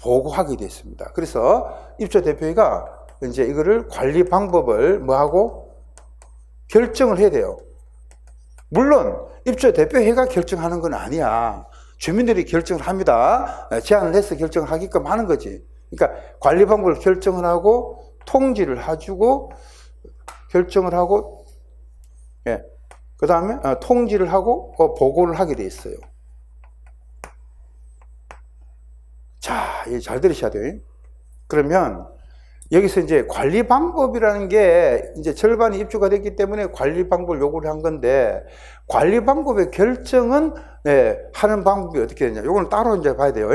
보고하게 됐습니다. 그래서 입주자 대표회가 이제 이거를 관리 방법을 뭐하고 결정을 해야 돼요. 물론 입주자 대표회가 결정하는 건 아니야. 주민들이 결정을 합니다. 제안을 해서 결정을 하게끔 하는 거지. 그러니까 관리 방법을 결정을 하고 통지를 해주고 결정을 하고 그 다음에 통지를 하고 보고를 하게 돼 있어요. 자, 잘 들으셔야 돼요. 그러면 여기서 이제 관리 방법이라는 게 이제 절반이 입주가 됐기 때문에 관리 방법을 요구를 한 건데 관리 방법의 결정은 하는 방법이 어떻게 되냐. 요거는 따로 이제 봐야 돼요.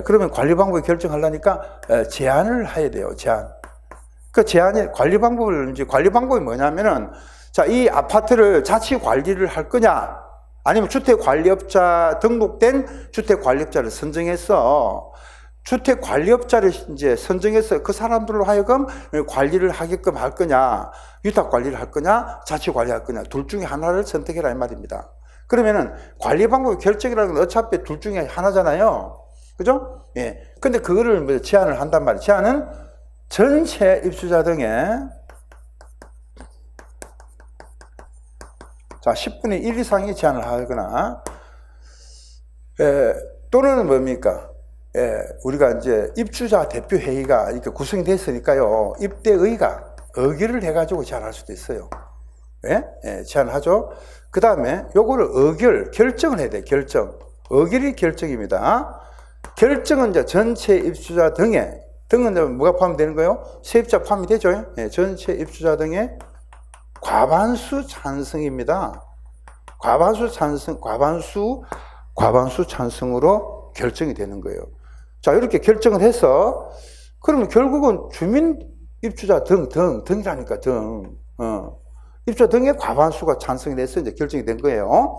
그러면 관리 방법을 결정하려니까 제안을 해야 돼요. 제안. 그 제안이 관리 방법이 뭐냐면은 자, 이 아파트를 자치 관리를 할 거냐? 아니면 주택관리업자 등록된 주택관리업자를 선정해서 주택관리업자를 이제 선정해서 그 사람들로 하여금 관리를 하게끔 할 거냐, 위탁관리를 할 거냐, 자치관리할 거냐, 둘 중에 하나를 선택해라 이 말입니다. 그러면은 관리 방법 결정이라는 건 어차피 둘 중에 하나잖아요. 그죠? 예. 근데 그거를 제안을 한단 말이에요. 제안은 전체 입주자 등의 자, 10분의 1 이상이 제안을 하거나, 또는 뭡니까? 우리가 이제 입주자 대표회의가 이렇게 구성이 됐으니까요, 입대의가 의결을 해가지고 제안할 수도 있어요. 제안을 하죠. 그 다음에 요거를 결정을 해야 돼요. 의결이 결정입니다. 결정은 이제 전체 입주자 등은 뭐가 포함되는 거예요? 세입자 포함이 되죠. 전체 입주자 등의 과반수 찬성입니다. 과반수 찬성으로 결정이 되는 거예요. 자, 이렇게 결정을 해서 그러면 결국은 주민 입주자 등이라니까 입주자 등의 과반수가 찬성이 돼서 이제 결정이 된 거예요.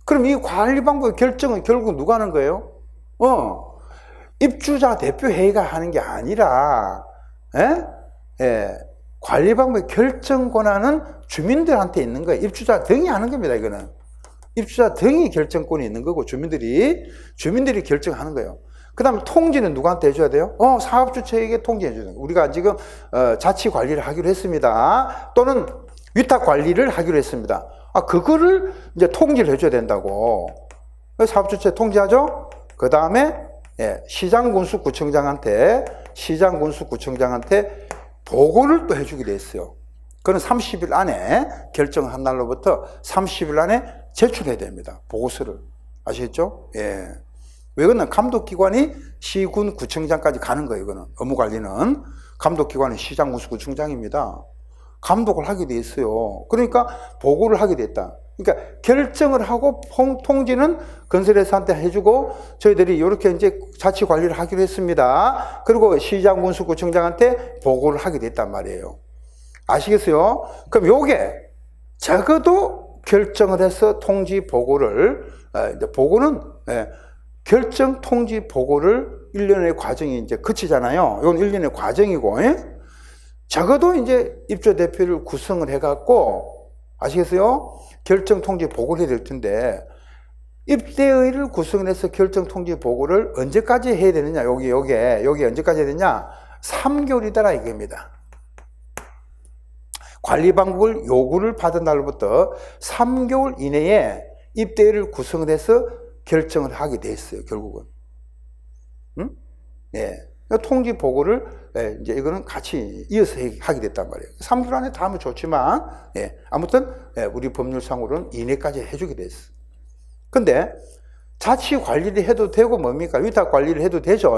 그럼 이 관리 방법의 결정은 결국 누가 하는 거예요? 입주자 대표회의가 하는 게 아니라 관리 방법의 결정 권한은 주민들한테 있는 거예요. 입주자 등이 하는 겁니다. 이거는 입주자 등이 결정권이 있는 거고 주민들이 결정하는 거예요. 그 다음에 통지는 누구한테 해줘야 돼요? 사업주체에게 통지해 줘야 돼요. 우리가 지금 자치 관리를 하기로 했습니다. 또는 위탁 관리를 하기로 했습니다. 그거를 이제 통지를 해줘야 된다고. 사업주체 통지하죠. 그 다음에 시장군수구청장한테 보고를 또 해주기로 했어요. 그건 30일 안에 결정한 날로부터 30일 안에 제출해야 됩니다. 보고서를. 아시겠죠? 예. 왜 그러냐? 감독기관이 시군 구청장까지 가는 거예요. 이거는 업무관리는 감독기관이 시장 군수구청장입니다. 감독을 하게 돼 있어요. 그러니까 보고를 하게 됐다. 그러니까 결정을 하고 통지는 건설회사한테 해주고 저희들이 이렇게 이제 자치 관리를 하기로 했습니다. 그리고 시장 군수구청장한테 보고를 하게 됐단 말이에요. 아시겠어요? 그럼 요게 적어도 결정을 해서 통지 보고를 보고는 결정 통지 보고를 1년의 과정이 이제 거치잖아요. 이건 1년의 과정이고 적어도 이제 입주 대표를 구성을 해갖고 아시겠어요? 결정 통지 보고를 해야 될 텐데 입대의를 구성을 해서 결정 통지 보고를 언제까지 해야 되느냐? 여기 언제까지 해야 되냐? 3개월이다라 이겁니다. 관리 방법을 요구를 받은 날로부터 3개월 이내에 입대의를 구성을 해서 결정을 하게 됐어요. 결국은. 응? 예. 통지 보고를 이제 이거는 같이 이어서 하게 됐단 말이에요. 3개월 안에 다 하면 좋지만 아무튼 우리 법률상으로는 이내까지 해주게 됐어. 근데 자치 관리를 해도 되고 뭡니까? 위탁 관리를 해도 되죠.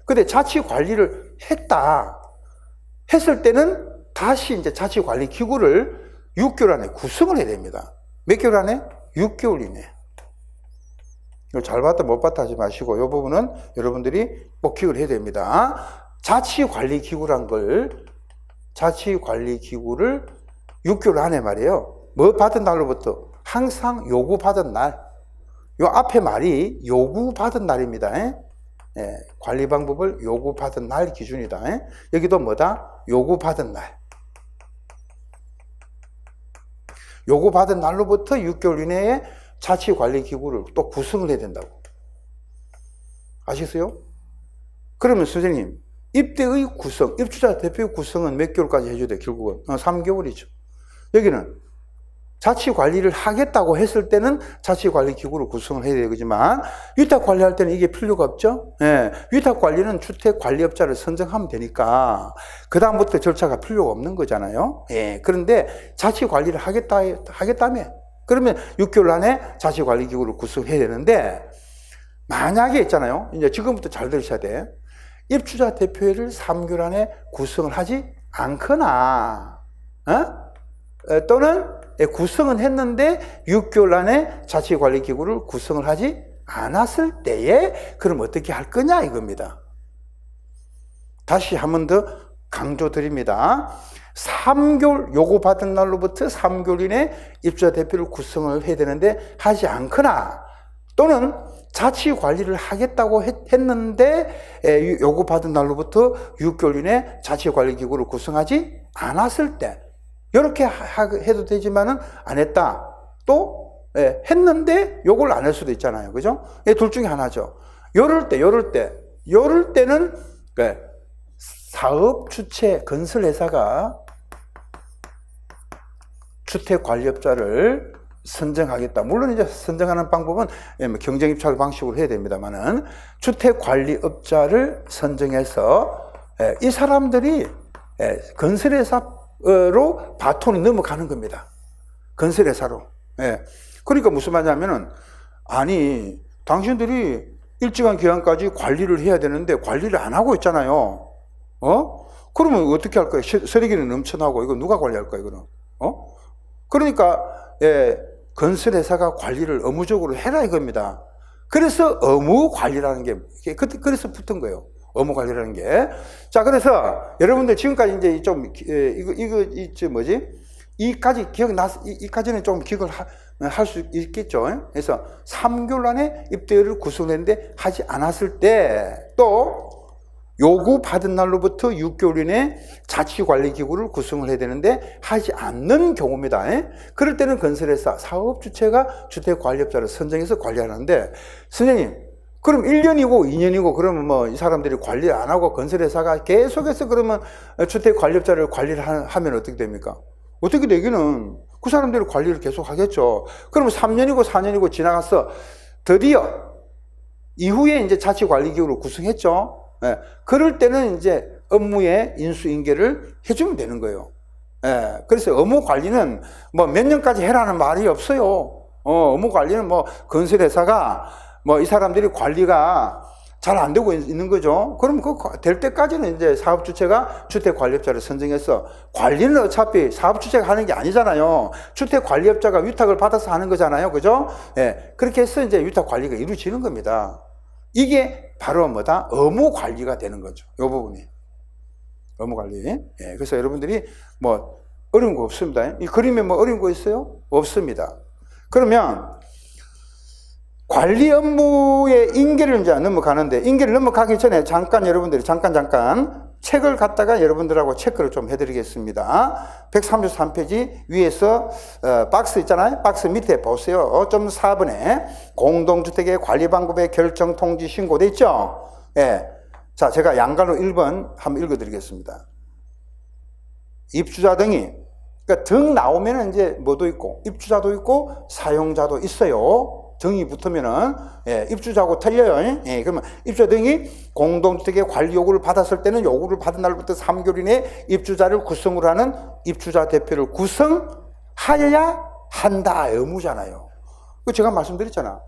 근데 자치 관리를 했을 때는 다시 이제 자치 관리 기구를 6개월 안에 구성을 해야 됩니다. 몇 개월 안에? 6개월 이내. 이걸 잘 봤다 못 봤다 하지 마시고 이 부분은 여러분들이 꼭 기억을 해야 됩니다. 자치관리기구란 걸 자치관리기구를 6개월 안에 말이에요. 뭐 받은 날로부터 항상 요구받은 날. 요 앞에 말이 요구받은 날입니다. 관리 방법을 요구받은 날 기준이다. 여기도 뭐다? 요구받은 날. 요구받은 날로부터 6개월 이내에 자치관리기구를 또 구성을 해야 된다고. 아시겠어요? 그러면 선생님, 입대의 구성, 입주자 대표 구성은 몇 개월까지 해줘야 돼? 결국은 3개월이죠. 여기는 자치관리를 하겠다고 했을 때는 자치관리기구를 구성을 해야 되지만 위탁관리할 때는 이게 필요가 없죠. 위탁관리는 주택관리업자를 선정하면 되니까 그 다음부터 절차가 필요가 없는 거잖아요. 그런데 자치관리를 하겠다며 그러면 6개월 안에 자치관리기구를 구성해야 되는데 만약에 있잖아요. 이제 지금부터 잘 들으셔야 돼. 입주자 대표회를 3개월 안에 구성을 하지 않거나 또는 구성은 했는데 6개월 안에 자치관리기구를 구성을 하지 않았을 때에 그럼 어떻게 할 거냐 이겁니다. 다시 한 번 더 강조드립니다. 3개월 요구받은 날로부터 3개월 이내 입주자 대표를 구성을 해야 되는데 하지 않거나 또는 자치관리를 하겠다고 했는데 요구받은 날로부터 6개월 이내 자치관리기구를 구성하지 않았을 때 이렇게 해도 되지만은 안 했다. 또 했는데 요걸 안 할 수도 있잖아요. 그죠? 둘 중에 하나죠. 요럴 때는 사업 주체 건설회사가 주택관리업자를 선정하겠다. 물론 이제 선정하는 방법은 경쟁입찰 방식으로 해야 됩니다만은 주택관리업자를 선정해서 이 사람들이 건설회사로 바톤이 넘어가는 겁니다. 건설회사로. 그러니까 무슨 말이냐면은 아니 당신들이 일정한 기간까지 관리를 해야 되는데 관리를 안 하고 있잖아요. 그러면 어떻게 할 거예요? 쓰레기는 넘쳐나고 이거 누가 관리할 거예요? 이거는 그러니까 건설회사가 관리를 의무적으로 해라 이겁니다. 그래서 의무 관리라는 게 그래서 붙은 거예요. 의무 관리라는 게. 자, 그래서 여러분들 지금까지 이제 좀 이까지 이까지는 좀 기억을 할 수 있겠죠. 그래서 3개월 안에 입대를 구성했는데 하지 않았을 때 또 요구받은 날로부터 6개월 이내 자치관리기구를 구성을 해야 되는데 하지 않는 경우입니다. 그럴 때는 건설회사, 사업주체가 주택관리업자를 선정해서 관리하는데 선생님 그럼 1년이고 2년이고 그러면 뭐 이 사람들이 관리 안 하고 건설회사가 계속해서 그러면 주택관리업자를 관리를 하면 어떻게 됩니까? 어떻게 되기는 그 사람들이 관리를 계속 하겠죠. 그러면 3년이고 4년이고 지나가서 드디어 이후에 이제 자치관리기구를 구성했죠. 그럴 때는 이제 업무의 인수인계를 해주면 되는 거예요. 그래서 업무 관리는 뭐 몇 년까지 해라는 말이 없어요. 업무 관리는 뭐 건설회사가 뭐 이 사람들이 관리가 잘 안 되고 있는 거죠. 그럼 그 될 때까지는 이제 사업주체가 주택관리업자를 선정해서 관리는 어차피 사업주체가 하는 게 아니잖아요. 주택관리업자가 위탁을 받아서 하는 거잖아요. 그죠? 예. 그렇게 해서 이제 위탁관리가 이루어지는 겁니다. 이게 바로 뭐다? 의무관리가 되는 거죠. 이 부분이. 의무관리. 예. 그래서 여러분들이 뭐 어려운 거 없습니다. 이 그림에 뭐 어려운 거 있어요? 없습니다. 그러면 관리 업무의 인계를 이제 넘어가는데, 인계를 넘어가기 전에 잠깐 여러분들이 잠깐 책을 갖다가 여러분들하고 체크를 좀 해드리겠습니다. 133페이지 위에서 박스 있잖아요. 박스 밑에 보세요. 5.4번에 공동주택의 관리 방법의 결정 통지 신고돼 있죠. 예. 자, 제가 양갈로 1번 한번 읽어드리겠습니다. 입주자 등이, 그러니까 등 나오면은 이제 뭐도 있고, 입주자도 있고, 사용자도 있어요. 등이 붙으면은, 예, 입주자하고 틀려요. 예, 그러면 입주자 등이 공동주택의 관리 요구를 받았을 때는 요구를 받은 날부터 3개월 이내에 입주자를 구성으로 하는 입주자 대표를 구성하여야 한다. 의무잖아요. 제가 말씀드렸잖아.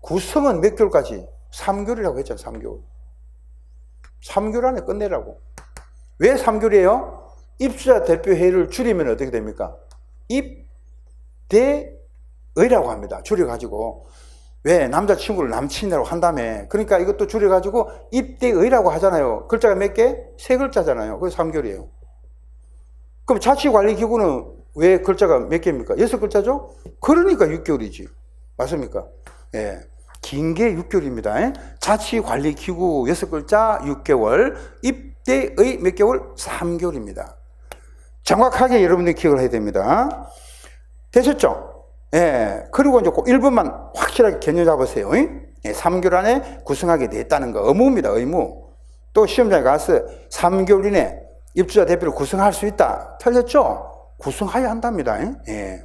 구성은 몇 개월까지? 3개월이라고 했잖아, 3개월. 3개월 안에 끝내라고. 왜 3개월이에요? 입주자 대표 회의를 줄이면 어떻게 됩니까? 입대의라고 합니다. 줄여가지고. 왜? 남자친구를 남친이라고 한다며. 그러니까 이것도 줄여가지고 입대의라고 하잖아요. 글자가 몇 개? 3글자잖아요. 그래서 3개월이에요. 그럼 자치관리기구는 왜 글자가 몇 개입니까? 6글자죠? 그러니까 6개월이지. 맞습니까? 예. 긴 게 6개월입니다. 자치관리기구 6글자 6개월, 입대의 몇 개월? 3개월입니다. 정확하게 여러분들이 기억을 해야 됩니다. 되셨죠? 예. 그리고 이제 1번만 확실하게 개념 잡으세요. 예. 3개월 안에 구성하게 됐다는 거. 의무입니다. 의무. 또 시험장에 가서 3개월 이내 입주자 대표를 구성할 수 있다. 틀렸죠? 구성해야 한답니다. 예.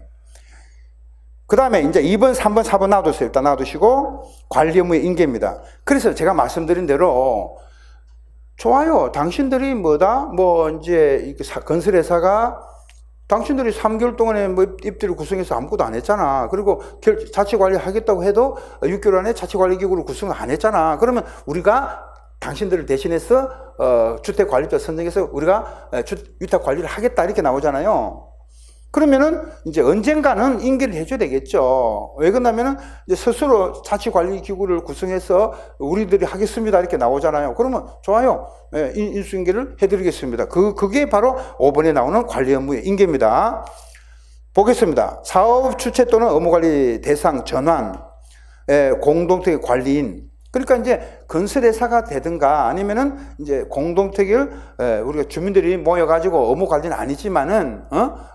그 다음에 이제 2번, 3번, 4번 놔두세요. 일단 놔두시고, 관리 업무의 인계입니다. 그래서 제가 말씀드린 대로, 좋아요. 당신들이 뭐다? 뭐, 이제, 건설회사가, 당신들이 3개월 동안에 뭐 입대를 구성해서 아무것도 안 했잖아. 그리고 자치관리 하겠다고 해도 6개월 안에 자치관리기구를 구성을 안 했잖아. 그러면 우리가 당신들을 대신해서, 주택관리자 선정해서 우리가 위탁관리를 하겠다. 이렇게 나오잖아요. 그러면은 이제 언젠가는 인계를 해줘야 되겠죠. 왜 그러냐면은 이제 스스로 자치관리기구를 구성해서 우리들이 하겠습니다. 이렇게 나오잖아요. 그러면 좋아요. 예, 인수인계를 해드리겠습니다. 그게 바로 5번에 나오는 관리 업무의 인계입니다. 보겠습니다. 사업 주체 또는 업무관리 대상 전환, 공동택의 관리인. 그러니까 이제 건설회사가 되든가 아니면은 이제 공동택을 우리가 주민들이 모여가지고 업무 관리는 아니지만은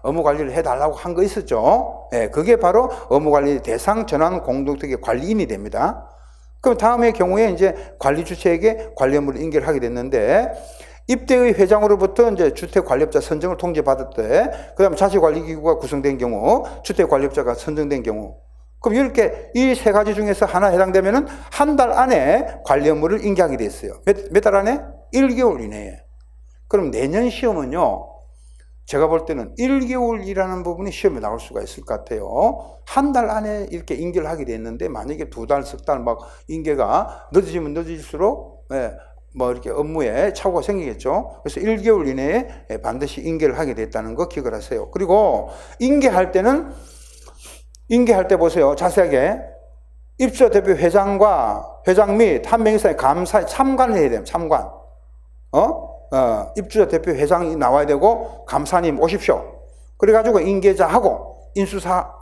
업무 관리를 해달라고 한 거 있었죠. 그게 바로 업무관리 대상 전환 공동택의 관리인이 됩니다. 그럼 다음의 경우에 이제 관리 주체에게 관리 업무를 인계를 하게 됐는데 입대의 회장으로부터 이제 주택관리업자 선정을 통지받을 때, 그 다음에 자치관리기구가 구성된 경우, 주택관리업자가 선정된 경우. 그럼 이렇게 이 세 가지 중에서 하나 해당되면은 한 달 안에 관리 업무를 인계하게 돼 있어요. 몇 달 안에? 1개월 이내에. 그럼 내년 시험은요, 제가 볼 때는 1개월이라는 부분이 시험에 나올 수가 있을 것 같아요. 한 달 안에 이렇게 인계를 하게 됐는데, 만약에 2달, 3달 막 인계가 늦어지면 늦어질수록, 뭐 이렇게 업무에 착오가 생기겠죠. 그래서 1개월 이내에 반드시 인계를 하게 됐다는 거 기억을 하세요. 그리고 인계할 때 보세요. 자세하게. 입주자 대표 회장 및 한 명 이상의 감사에 참관을 해야 돼요. 참관. 입주자 대표 회장이 나와야 되고, 감사님 오십시오. 그래가지고 인계자하고,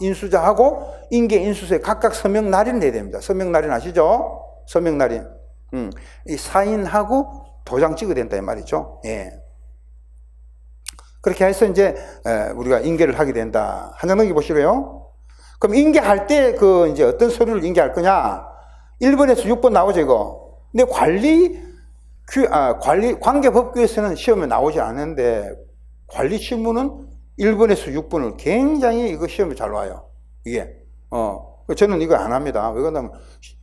인수자하고, 인수소에 각각 서명 날인 해야 됩니다. 서명 날인 아시죠? 서명 날인. 이 사인하고 도장 찍어야 된다, 이 말이죠. 예. 그렇게 해서 이제, 우리가 인계를 하게 된다. 한 장 넘겨보시고요. 그럼 인계할 때 이제 어떤 서류를 인계할 거냐? 1번에서 6번 나오죠, 이거. 근데 관계법규에서는 시험에 나오지 않는데, 관리 실무는 1번에서 6번을 굉장히 이거 시험에 잘 와요. 이게. 저는 이거 안 합니다. 왜 그러냐면,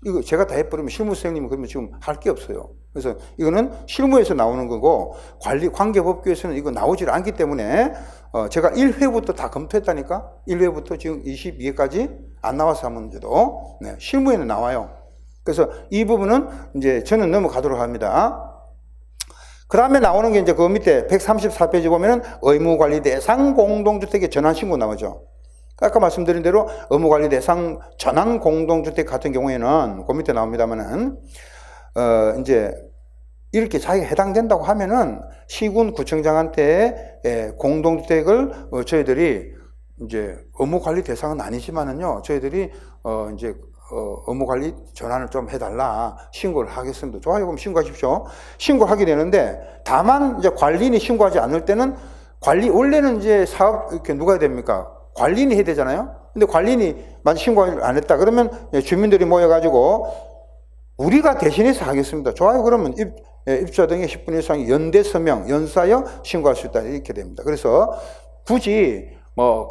이거 제가 다 해버리면 실무 선생님은 그러면 지금 할 게 없어요. 그래서 이거는 실무에서 나오는 거고, 관계법규에서는 이거 나오질 않기 때문에, 제가 1회부터 다 검토했다니까? 1회부터 지금 22회까지 안 나와서 한 문제도, 실무에는 나와요. 그래서 이 부분은 이제 저는 넘어가도록 합니다. 그 다음에 나오는 게 이제 그 밑에 134페이지 보면은 의무관리 대상 공동주택의 전환신고 나오죠. 아까 말씀드린 대로 의무관리 대상 전환 공동주택 같은 경우에는 그 밑에 나옵니다만은, 이제 이렇게 자기가 해당된다고 하면은 시군 구청장한테 공동주택을 저희들이 이제 의무관리 대상은 아니지만은요, 저희들이 이제 의무관리 전환을 좀 해달라 신고를 하겠습니다. 좋아요. 그럼 신고하십시오. 신고를 하게 되는데, 다만 이제 관리인이 신고하지 않을 때는 원래는 이제 사업 이렇게 누가 해야 됩니까? 관리인이 해야 되잖아요. 근데 관리인이 만약 신고를 안 했다 그러면 주민들이 모여가지고 우리가 대신해서 하겠습니다. 좋아요. 그러면 입주자 등의 10분 이상 연대 서명, 연사여 신고할 수 있다. 이렇게 됩니다. 그래서 굳이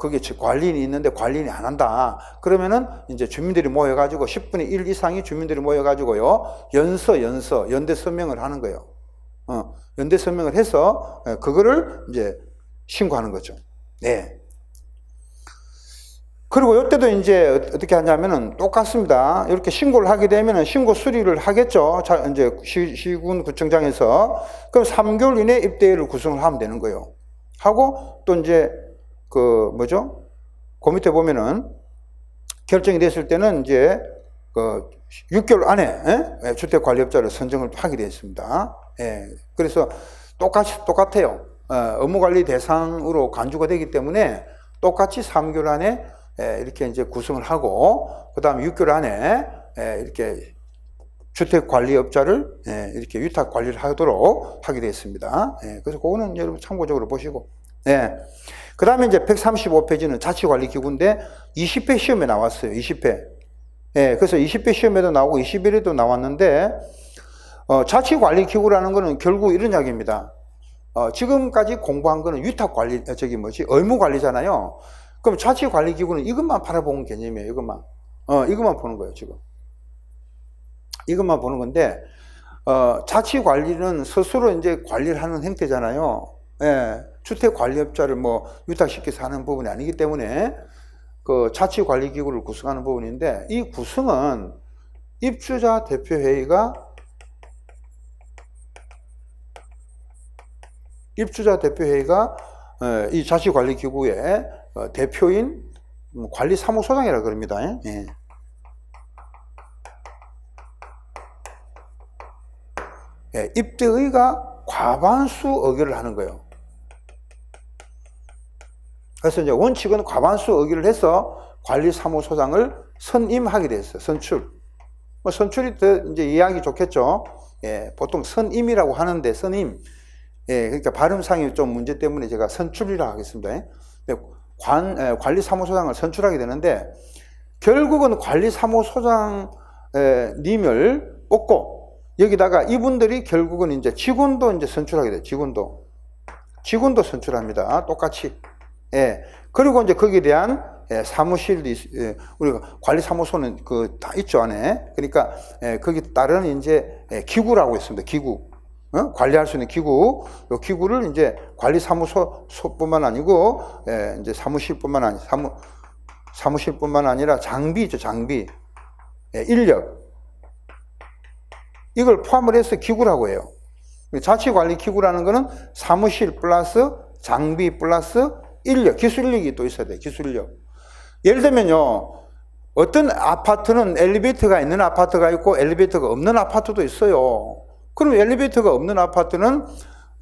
그게 관리인이 있는데 관리인이 안 한다. 그러면은 이제 주민들이 모여가지고 10분의 1 이상이 주민들이 모여가지고요. 연대 서명을 하는 거예요. 연대 서명을 해서 그거를 이제 신고하는 거죠. 네. 그리고 이때도 이제 어떻게 하냐면은 똑같습니다. 이렇게 신고를 하게 되면은 신고 수리를 하겠죠. 자, 이제 시군 구청장에서. 그럼 3개월 이내 입대를 구성을 하면 되는 거예요. 하고 또 이제 그 밑에 보면은 결정이 됐을 때는 이제 그 6개월 안에 주택관리업자를 선정을 하게 되어 있습니다. 예. 그래서 똑같아요. 의무관리 대상으로 간주가 되기 때문에 똑같이 3개월 안에 이렇게 이제 구성을 하고, 그 다음에 6개월 안에 이렇게 주택관리업자를 이렇게 위탁관리를 하도록 하게 되어 있습니다. 그래서 그거는 여러분 참고적으로 보시고. 그 다음에 이제 135페이지는 자치관리기구인데 20회 시험에 나왔어요. 20회. 그래서 20회 시험에도 나오고 21회도 나왔는데, 자치관리기구라는 거는 결국 이런 이야기입니다. 지금까지 공부한 거는 위탁관리, 의무관리잖아요. 그럼 자치관리기구는 이것만 바라보는 개념이에요. 이것만 보는 거예요, 지금. 이것만 보는 건데, 자치관리는 스스로 이제 관리를 하는 형태잖아요. 주택관리업자를 위탁시켜서 하는 부분이 아니기 때문에, 그 자치관리기구를 구성하는 부분인데, 이 구성은 입주자 대표회의가 이 자치관리기구의 대표인 관리사무소장이라고 그럽니다. 입대의가 과반수 의결을 하는 거예요. 그래서 이제 원칙은 과반수 의결을 해서 관리사무소장을 선임하게 됐어요. 선출이 더 이제 이해하기 좋겠죠. 보통 선임이라고 하는데 선임. 그러니까 발음상의 좀 문제 때문에 제가 선출이라고 하겠습니다. 관리사무소장을 선출하게 되는데, 결국은 관리사무소장님을 뽑고, 여기다가 이분들이 결국은 이제 직원도 이제 선출하게 돼요. 직원도 선출합니다. 똑같이. 그리고 이제 거기에 대한 사무실도 우리가 관리사무소는 다 있죠, 안에. 그러니까 거기 따른 이제 기구라고 있습니다. 기구. 관리할 수 있는 기구. 이 기구를 이제 관리사무소뿐만 아니고 이제 사무실뿐만 아니라 장비 있죠, 장비. 인력. 이걸 포함을 해서 기구라고 해요. 자치관리기구라는 거는 사무실 플러스 장비 플러스 인력, 기술력이 또 있어야 돼요. 기술력. 예를 들면요, 어떤 아파트는 엘리베이터가 있는 아파트가 있고 엘리베이터가 없는 아파트도 있어요. 그럼 엘리베이터가 없는 아파트는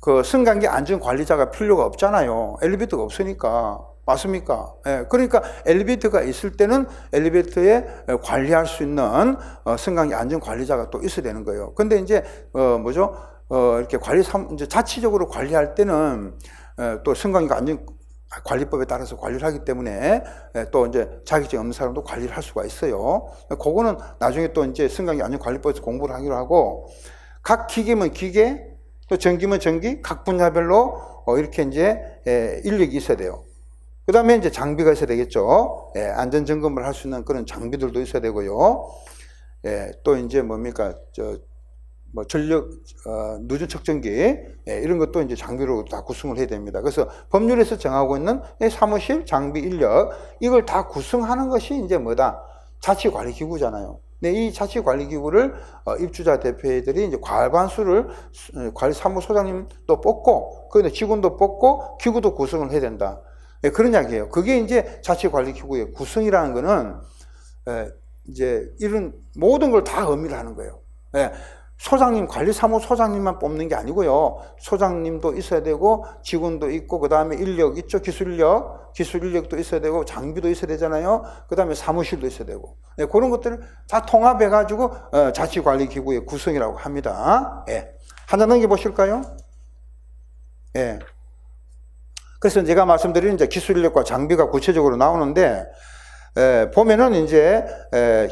그 승강기 안전관리자가 필요가 없잖아요. 엘리베이터가 없으니까. 맞습니까? 그러니까 엘리베이터가 있을 때는 엘리베이터에 관리할 수 있는 승강기 안전관리자가 또 있어야 되는 거예요. 근데 이제 이렇게 이제 자치적으로 관리할 때는 또 승강기 안전관리법에 따라서 관리를 하기 때문에 또 이제 자격증 없는 사람도 관리를 할 수가 있어요. 그거는 나중에 또 이제 승강기 안전관리법에서 공부를 하기로 하고, 각 기계면 기계, 또 전기면 전기, 각 분야별로 이렇게 이제 인력이 있어야 돼요. 그 다음에 이제 장비가 있어야 되겠죠. 안전점검을 할 수 있는 그런 장비들도 있어야 되고요. 또 이제 전력, 누전 측정기, 이런 것도 이제 장비로 다 구성을 해야 됩니다. 그래서 법률에서 정하고 있는 사무실, 장비, 인력, 이걸 다 구성하는 것이 이제 자치관리기구잖아요. 네, 이 자치관리기구를 입주자 대표들이 이제 과반수를 관리사무소장님도 뽑고, 그 직원도 뽑고, 기구도 구성을 해야 된다. 네, 그런 이야기예요. 그게 이제 자치관리기구의 구성이라는 거는 이제 이런 모든 걸 다 의미를 하는 거예요. 네, 소장님, 관리사무소장님만 뽑는 게 아니고요. 소장님도 있어야 되고, 직원도 있고, 그 다음에 인력 있죠. 기술 인력도 있어야 되고, 장비도 있어야 되잖아요. 그 다음에 사무실도 있어야 되고. 네, 그런 것들을 다 통합해가지고, 자치관리기구의 구성이라고 합니다. 예. 하나 넘겨보실까요? 예. 그래서 제가 말씀드린 이제 기술 인력과 장비가 구체적으로 나오는데, 보면은 이제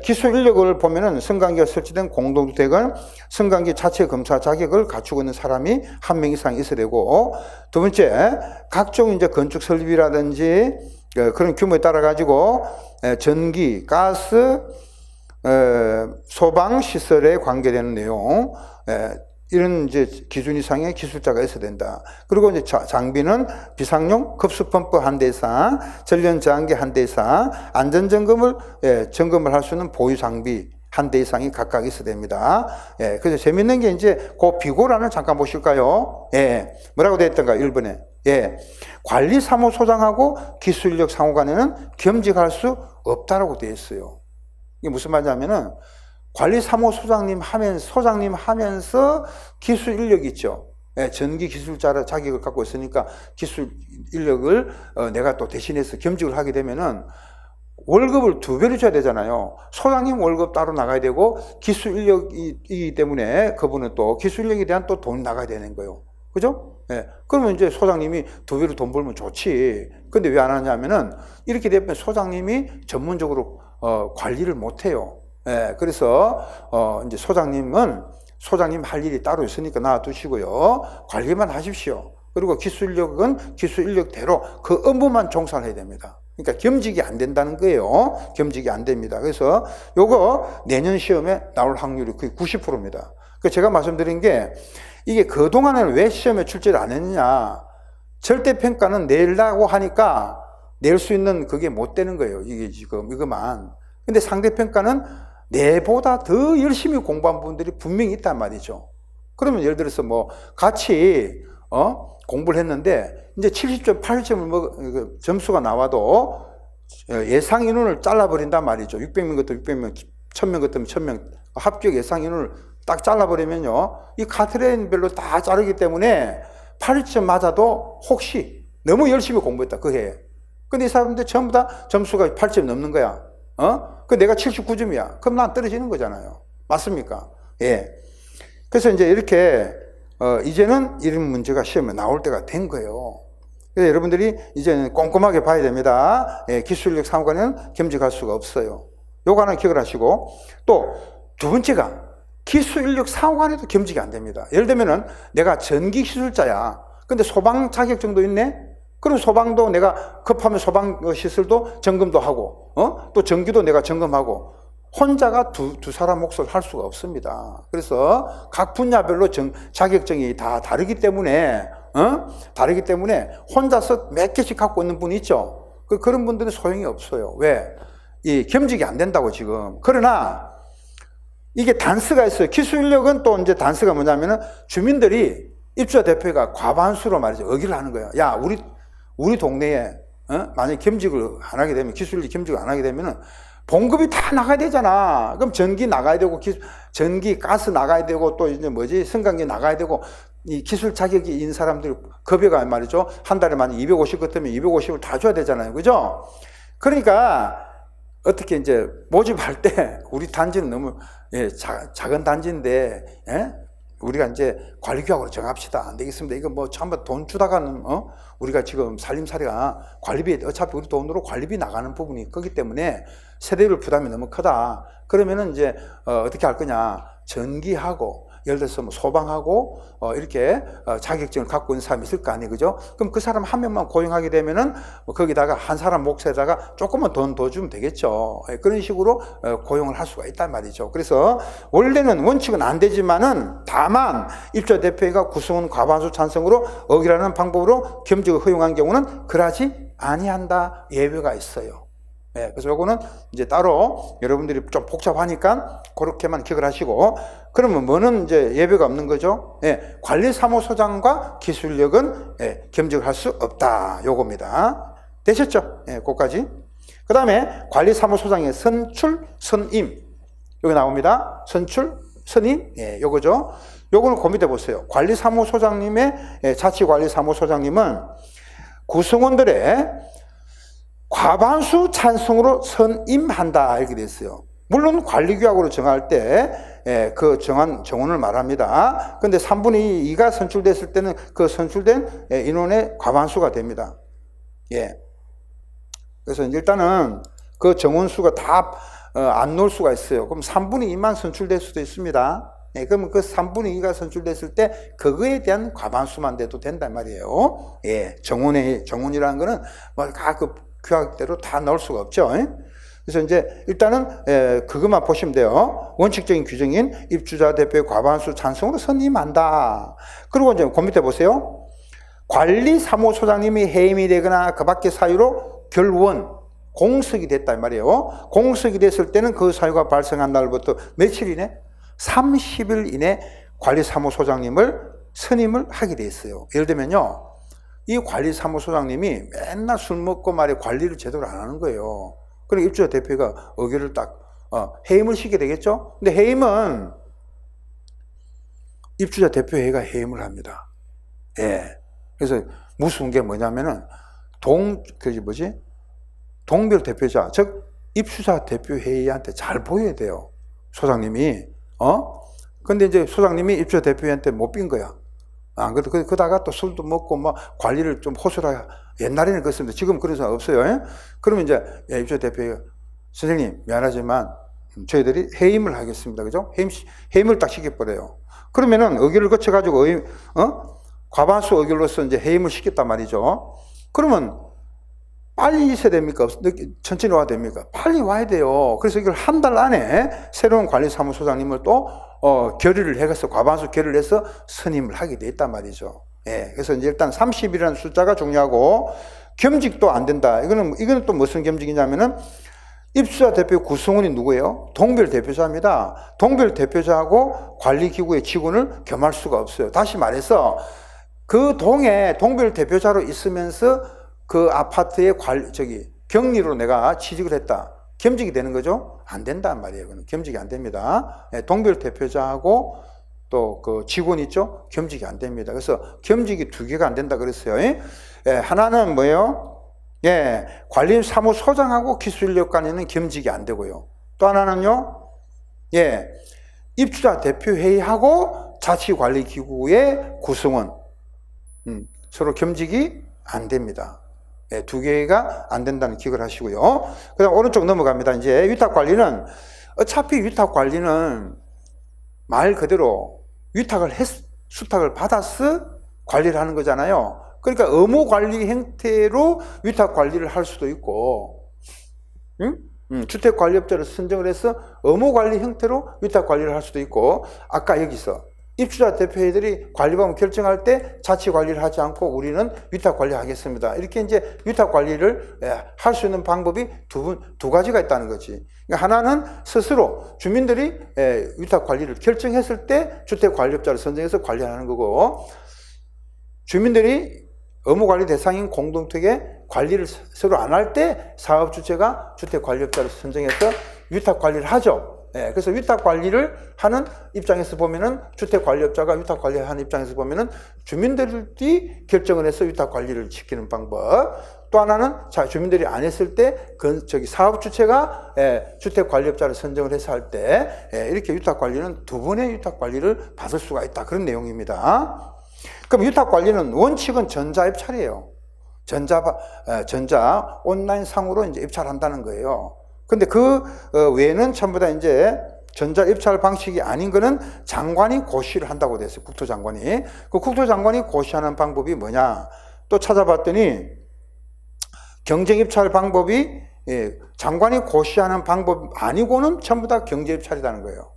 기술 인력을 보면은 승강기가 설치된 공동주택은 승강기 자체 검사 자격을 갖추고 있는 사람이 한 명 이상 있어야 되고, 두 번째 각종 이제 건축 설비라든지 그런 규모에 따라 가지고 전기, 가스, 소방 시설에 관계되는 내용, 이런 이제 기준 이상의 기술자가 있어야 된다. 그리고 이제 장비는 비상용 급수펌프 한 대 이상, 전력 저항기 한 대 이상, 안전점검을 점검을 할 수 있는 보유 장비 한 대 이상이 각각 있어야 됩니다. 그래서 재밌는 게 이제 그 비고란을 잠깐 보실까요? 뭐라고 되어 있던가 1번에. 관리사무소장하고 기술인력 상호간에는 겸직할 수 없다라고 되어 있어요. 이게 무슨 말이냐면은 관리사무소장님 하면서 기술 인력이 있죠. 전기 기술자라 자격을 갖고 있으니까 기술 인력을 내가 또 대신해서 겸직을 하게 되면은 월급을 2배로 줘야 되잖아요. 소장님 월급 따로 나가야 되고 기술 인력이기 때문에 그분은 또 기술 인력에 대한 또 돈이 나가야 되는 거예요. 그죠? 그러면 이제 소장님이 2배로 돈 벌면 좋지. 근데 왜 안 하냐면은 이렇게 되면 소장님이 전문적으로 관리를 못 해요. 그래서 이제 소장님 할 일이 따로 있으니까 놔두시고요. 관리만 하십시오. 그리고 기술력은 기술 인력대로 그 업무만 종사를 해야 됩니다. 그러니까 겸직이 안 된다는 거예요. 겸직이 안 됩니다. 그래서 요거 내년 시험에 나올 확률이 거의 90%입니다. 제가 말씀드린 게 이게 그동안에는 왜 시험에 출제를 안 했느냐. 절대평가는 내려고 하니까 낼 수 있는 그게 못 되는 거예요. 이게 지금 이것만. 근데 상대평가는 내보다 더 열심히 공부한 분들이 분명히 있단 말이죠. 그러면 예를 들어서 뭐 같이 공부를 했는데 이제 70점, 80점을 점수가 나와도 예상 인원을 잘라버린단 말이죠. 600명 같으면 600명, 1000명 같으면 1000명 합격 예상 인원을 딱 잘라버리면요. 이 카트라인별로 다 자르기 때문에 80점 맞아도 혹시 너무 열심히 공부했다 그 해에. 근데 이 사람들 전부 다 점수가 8점 넘는 거야. 그 내가 79점이야. 그럼 난 떨어지는 거잖아요. 맞습니까? 그래서 이제 이렇게 이제는 이런 문제가 시험에 나올 때가 된 거예요. 그래서 여러분들이 이제는 꼼꼼하게 봐야 됩니다. 기술력 상관은 겸직할 수가 없어요. 요거 하나 기억을 하시고, 또 두 번째가 기술력 상관에도 겸직이 안 됩니다. 예를 들면은 내가 전기 기술자야. 근데 소방 자격증도 있네. 그럼 소방도 내가 급하면 소방 시설도 점검도 하고, 또 전기도 내가 점검하고, 혼자가 두 사람 몫을 할 수가 없습니다. 그래서 각 분야별로 자격증이 다 다르기 때문에 혼자서 몇 개씩 갖고 있는 분이 있죠. 그런 분들은 소용이 없어요. 왜? 이 겸직이 안 된다고 지금. 그러나 이게 단서가 있어요. 기술 인력은 또 이제 단서가 뭐냐면은 주민들이 입주자 대표가 과반수로 말이죠. 의기를 하는 거야. 야, 우리 동네에 만약에 겸직을 안 하게 되면, 기술인력 겸직을 안 하게 되면은 봉급이 다 나가야 되잖아. 그럼 전기 나가야 되고, 전기, 가스 나가야 되고, 또 이제 승강기 나가야 되고, 이 기술 자격이 있는 사람들 급여가 말이죠. 한 달에 만약 250 같으면 250을 다 줘야 되잖아요. 그죠? 그러니까 어떻게 이제 모집할 때 우리 단지는 너무 작은 단지인데, 우리가 이제 관리규약으로 정합시다. 안 되겠습니다. 이거 뭐 전부 돈 주다가는 우리가 지금 살림살이가 관리비, 어차피 우리 돈으로 관리비 나가는 부분이 크기 때문에 세대별 부담이 너무 크다. 그러면은 이제 어떻게 할 거냐? 전기하고 예를 들어서 뭐 소방하고 이렇게 자격증을 갖고 있는 사람이 있을 거 아니에요, 그죠? 그럼 그 사람 한 명만 고용하게 되면은 거기다가 한 사람 몫에다가 조금만 돈 더 주면 되겠죠. 그런 식으로 고용을 할 수가 있단 말이죠. 그래서 원래는 원칙은 안 되지만은 다만 입주자 대표가 구성원 과반수 찬성으로 어기라는 방법으로 겸직을 허용한 경우는 그러지 아니한다 예외가 있어요. 예, 그래서 요거는 이제 따로 여러분들이 좀 복잡하니까 그렇게만 기억을 하시고, 그러면 뭐는 이제 예외가 없는 거죠. 예, 관리사무소장과 기술력은 예, 겸직할 수 없다. 요겁니다. 되셨죠? 예, 그거까지. 그 다음에 관리사무소장의 선출, 선임. 여기 나옵니다. 선출, 선임. 예, 요거죠. 요거는 고민해 보세요. 관리사무소장님의, 예, 자치관리사무소장님은 구성원들의 과반수 찬성으로 선임한다. 이렇게 됐어요. 물론 관리규약으로 정할 때, 예, 그 정원을 말합니다. 근데 3분의 2가 선출됐을 때는 그 선출된 예, 인원의 과반수가 됩니다. 예. 그래서 일단은 그 정원수가 다 안 놓을 수가 있어요. 그럼 3분의 2만 선출될 수도 있습니다. 예, 그러면 그 3분의 2가 선출됐을 때 그거에 대한 과반수만 돼도 된단 말이에요. 예, 정원이라는 거는 뭐 그 규약대로 다 넣을 수가 없죠. 예? 그래서 이제 일단은 그것만 보시면 돼요. 원칙적인 규정인 입주자 대표의 과반수 찬성으로 선임한다. 그리고 이제 그 밑에 보세요. 관리사무소장님이 해임이 되거나 그 밖의 사유로 결원, 공석이 됐다 이 말이에요. 공석이 됐을 때는 그 사유가 발생한 날부터 며칠 이내? 30일 이내 관리사무소장님을 선임을 하게 돼 있어요. 예를 들면요, 이 관리사무소장님이 맨날 술 먹고 말이야 관리를 제대로 안 하는 거예요. 그러니까 입주자 대표가 의결을 딱 해임을 시키게 되겠죠. 근데 해임은 입주자 대표회의가 해임을 합니다. 예. 그래서 무서운 게 뭐냐면은 동별 대표자, 즉 입주자 대표회의한테 잘 보여야 돼요. 소장님이. 근데 이제 소장님이 입주자 대표회의한테 못 빈 거야. 안 그래도 그러다가 또 술도 먹고 뭐 관리를 좀 호소하게, 옛날에는 그랬습니다. 지금 그런 사람 없어요. 예? 그러면 이제 입주자 대표회의가 선생님 미안하지만 저희들이 해임을 하겠습니다. 그죠? 해임을 딱 시켜버려요. 그러면은 의결을 거쳐가지고 과반수 의결로서 이제 해임을 시켰단 말이죠. 그러면 빨리 있어야 됩니까? 천천히 와야 됩니까? 빨리 와야 돼요. 그래서 이걸 한 달 안에 새로운 관리사무소장님을 또 결의를 해서 과반수 결의를 해서 선임을 하게 돼 있단 말이죠. 예, 그래서 이제 일단 30이라는 숫자가 중요하고, 겸직도 안 된다. 이거는 또 무슨 겸직이냐면은 입주자 대표 구성원이 누구예요? 동별 대표자입니다. 동별 대표자하고 관리기구의 직원을 겸할 수가 없어요. 다시 말해서 그 동에 동별 대표자로 있으면서 그 아파트의 격리로 내가 취직을 했다. 겸직이 되는 거죠? 안 된단 말이에요. 겸직이 안 됩니다. 동별 대표자하고 또 그 직원 있죠? 겸직이 안 됩니다. 그래서 겸직이 2개가 안 된다 그랬어요. 하나는 뭐예요? 예, 관리사무소장하고 기술력 간에는 겸직이 안 되고요. 또 하나는요, 예, 입주자 대표회의하고 자치관리기구의 구성원, 서로 겸직이 안 됩니다. 예, 2개가 안 된다는 기억을 하시고요. 그 다음 오른쪽 넘어갑니다. 이제 위탁관리는, 어차피 위탁관리는 말 그대로 수탁을 받아서 관리를 하는 거잖아요. 그러니까 의무관리 형태로 위탁관리를 할 수도 있고, 주택관리업자를 선정을 해서 의무관리 형태로 위탁관리를 할 수도 있고, 아까 여기서 입주자 대표회들이 관리법을 결정할 때 자치관리를 하지 않고 우리는 위탁관리 하겠습니다. 이렇게 이제 위탁관리를 할 수 있는 방법이 두 가지가 있다는 거지. 그러니까 하나는 스스로 주민들이 위탁관리를 결정했을 때 주택관리업자를 선정해서 관리하는 거고, 주민들이 의무관리 대상인 공동택에 관리를 서로 안 할 때 사업주체가 주택관리업자를 선정해서 위탁관리를 하죠. 예, 그래서 위탁관리를 하는 입장에서 보면은, 주택관리업자가 위탁관리를 하는 입장에서 보면은 주민들이 결정을 해서 위탁관리를 지키는 방법. 또 하나는 주민들이 안 했을 때 사업주체가 주택관리업자를 선정을 해서 할 때 이렇게 위탁관리는 2번의 위탁관리를 받을 수가 있다. 그런 내용입니다. 그럼 위탁관리는 원칙은 전자 입찰이에요. 전자 온라인 상으로 이제 입찰한다는 거예요. 근데 그 외에는 전부 다 이제 전자 입찰 방식이 아닌 거는 장관이 고시를 한다고 됐어요. 국토장관이. 그 국토장관이 고시하는 방법이 뭐냐? 또 찾아봤더니 경쟁 입찰 방법이 장관이 고시하는 방법 아니고는 전부 다 경제 입찰이라는 거예요.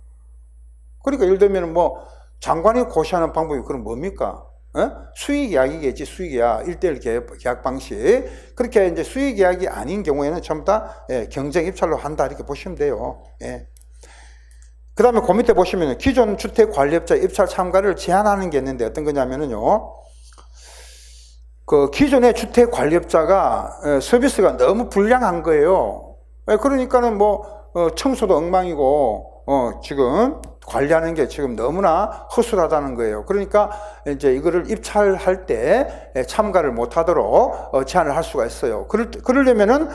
그러니까 예를 들면 뭐 장관이 고시하는 방법이 그럼 뭡니까? 수의 계약이겠지, 수의 계약, 1대1 계약 방식. 그렇게 이제 수의 계약이 아닌 경우에는 전부 다 경쟁 입찰로 한다, 이렇게 보시면 돼요. 예. 그 다음에 그 밑에 보시면 기존 주택 관리업자 입찰 참가를 제한하는 게 있는데 어떤 거냐면요. 그 기존의 주택 관리업자가 서비스가 너무 불량한 거예요. 그러니까는 뭐 청소도 엉망이고 지금 관리하는 게 지금 너무나 허술하다는 거예요. 그러니까 이제 이거를 입찰할 때 참가를 못하도록 제한을 할 수가 있어요. 그러려면은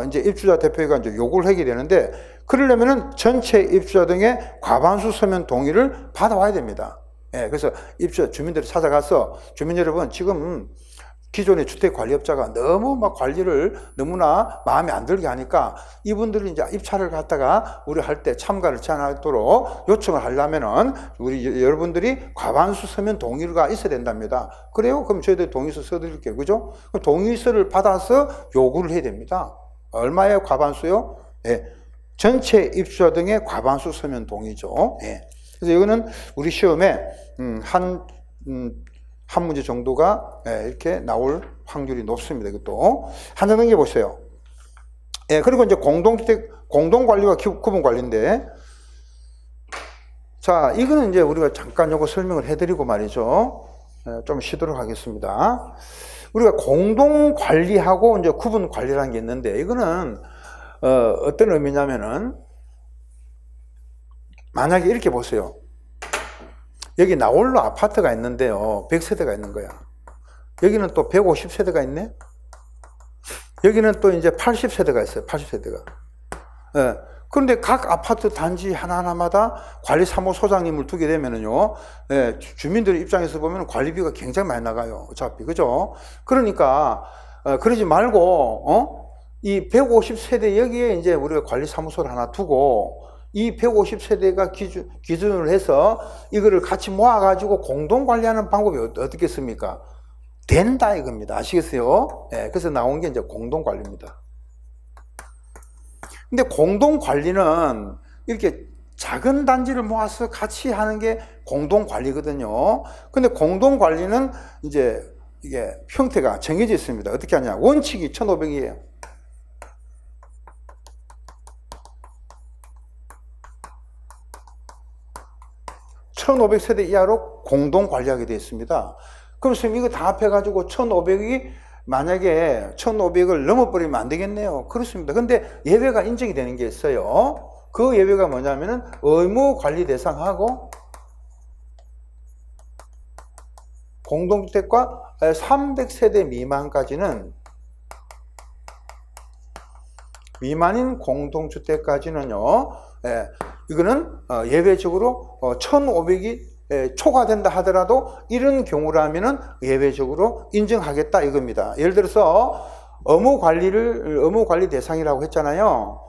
이제 입주자 대표가 이제 요구를 하게 되는데, 그러려면은 전체 입주자 등의 과반수 서면 동의를 받아와야 됩니다. 그래서 입주자 주민들이 찾아가서, 주민 여러분, 지금 기존의 주택관리업자가 너무 막 관리를 너무나 마음에 안 들게 하니까 이분들이 이제 입찰을 갖다가 우리 할 때 참가를 제한하도록 요청을 하려면은 우리 여러분들이 과반수 서면 동의가 있어야 된답니다. 그래요? 그럼 저희들 동의서 써드릴게요. 그죠? 동의서를 받아서 요구를 해야 됩니다. 얼마예요? 과반수요? 전체 입주자 등의 과반수 서면 동의죠. 그래서 이거는 우리 시험에 한 문제 정도가 이렇게 나올 확률이 높습니다. 이것도 하나 넘겨보세요. 그리고 이제 공동주택, 공동관리와 구분관리인데, 자, 이거는 이제 우리가 잠깐 요거 설명을 해드리고 말이죠. 좀 쉬도록 하겠습니다. 우리가 공동관리하고 이제 구분관리라는 게 있는데, 이거는 어떤 의미냐면은, 만약에 이렇게 보세요. 여기 나홀로 아파트가 있는데요, 100세대가 있는 거야. 여기는 또 150세대가 있네. 여기는 또 이제 80세대가 있어요. 80세대가. 그런데 각 아파트 단지 하나하나마다 관리사무소장님을 두게 되면은요, 주민들 입장에서 보면 관리비가 굉장히 많이 나가요. 어차피. 그죠? 그러니까 그러지 말고 이 150세대 여기에 이제 우리가 관리사무소를 하나 두고, 이 150세대가 기준을 해서 이거를 같이 모아가지고 공동관리하는 방법이 어떻겠습니까? 된다 이겁니다. 아시겠어요? 그래서 나온 게 이제 공동관리입니다. 근데 공동관리는 이렇게 작은 단지를 모아서 같이 하는 게 공동관리거든요. 근데 공동관리는 이제 이게 형태가 정해져 있습니다. 어떻게 하냐? 원칙이 1500이에요. 1500세대 이하로 공동 관리하게 되어 있습니다. 그럼 선생님 이거 다 합해가지고 1500이 만약에 1500을 넘어버리면 안 되겠네요. 그렇습니다. 근데 예외가 인정이 되는 게 있어요. 그 예외가 뭐냐면은 의무 관리 대상하고 공동주택과 300세대 미만까지는, 미만인 공동주택까지는요, 이거는 예외적으로 1500이 초과된다 하더라도 이런 경우라면은 예외적으로 인정하겠다 이겁니다. 예를 들어서 의무 관리 대상이라고 했잖아요.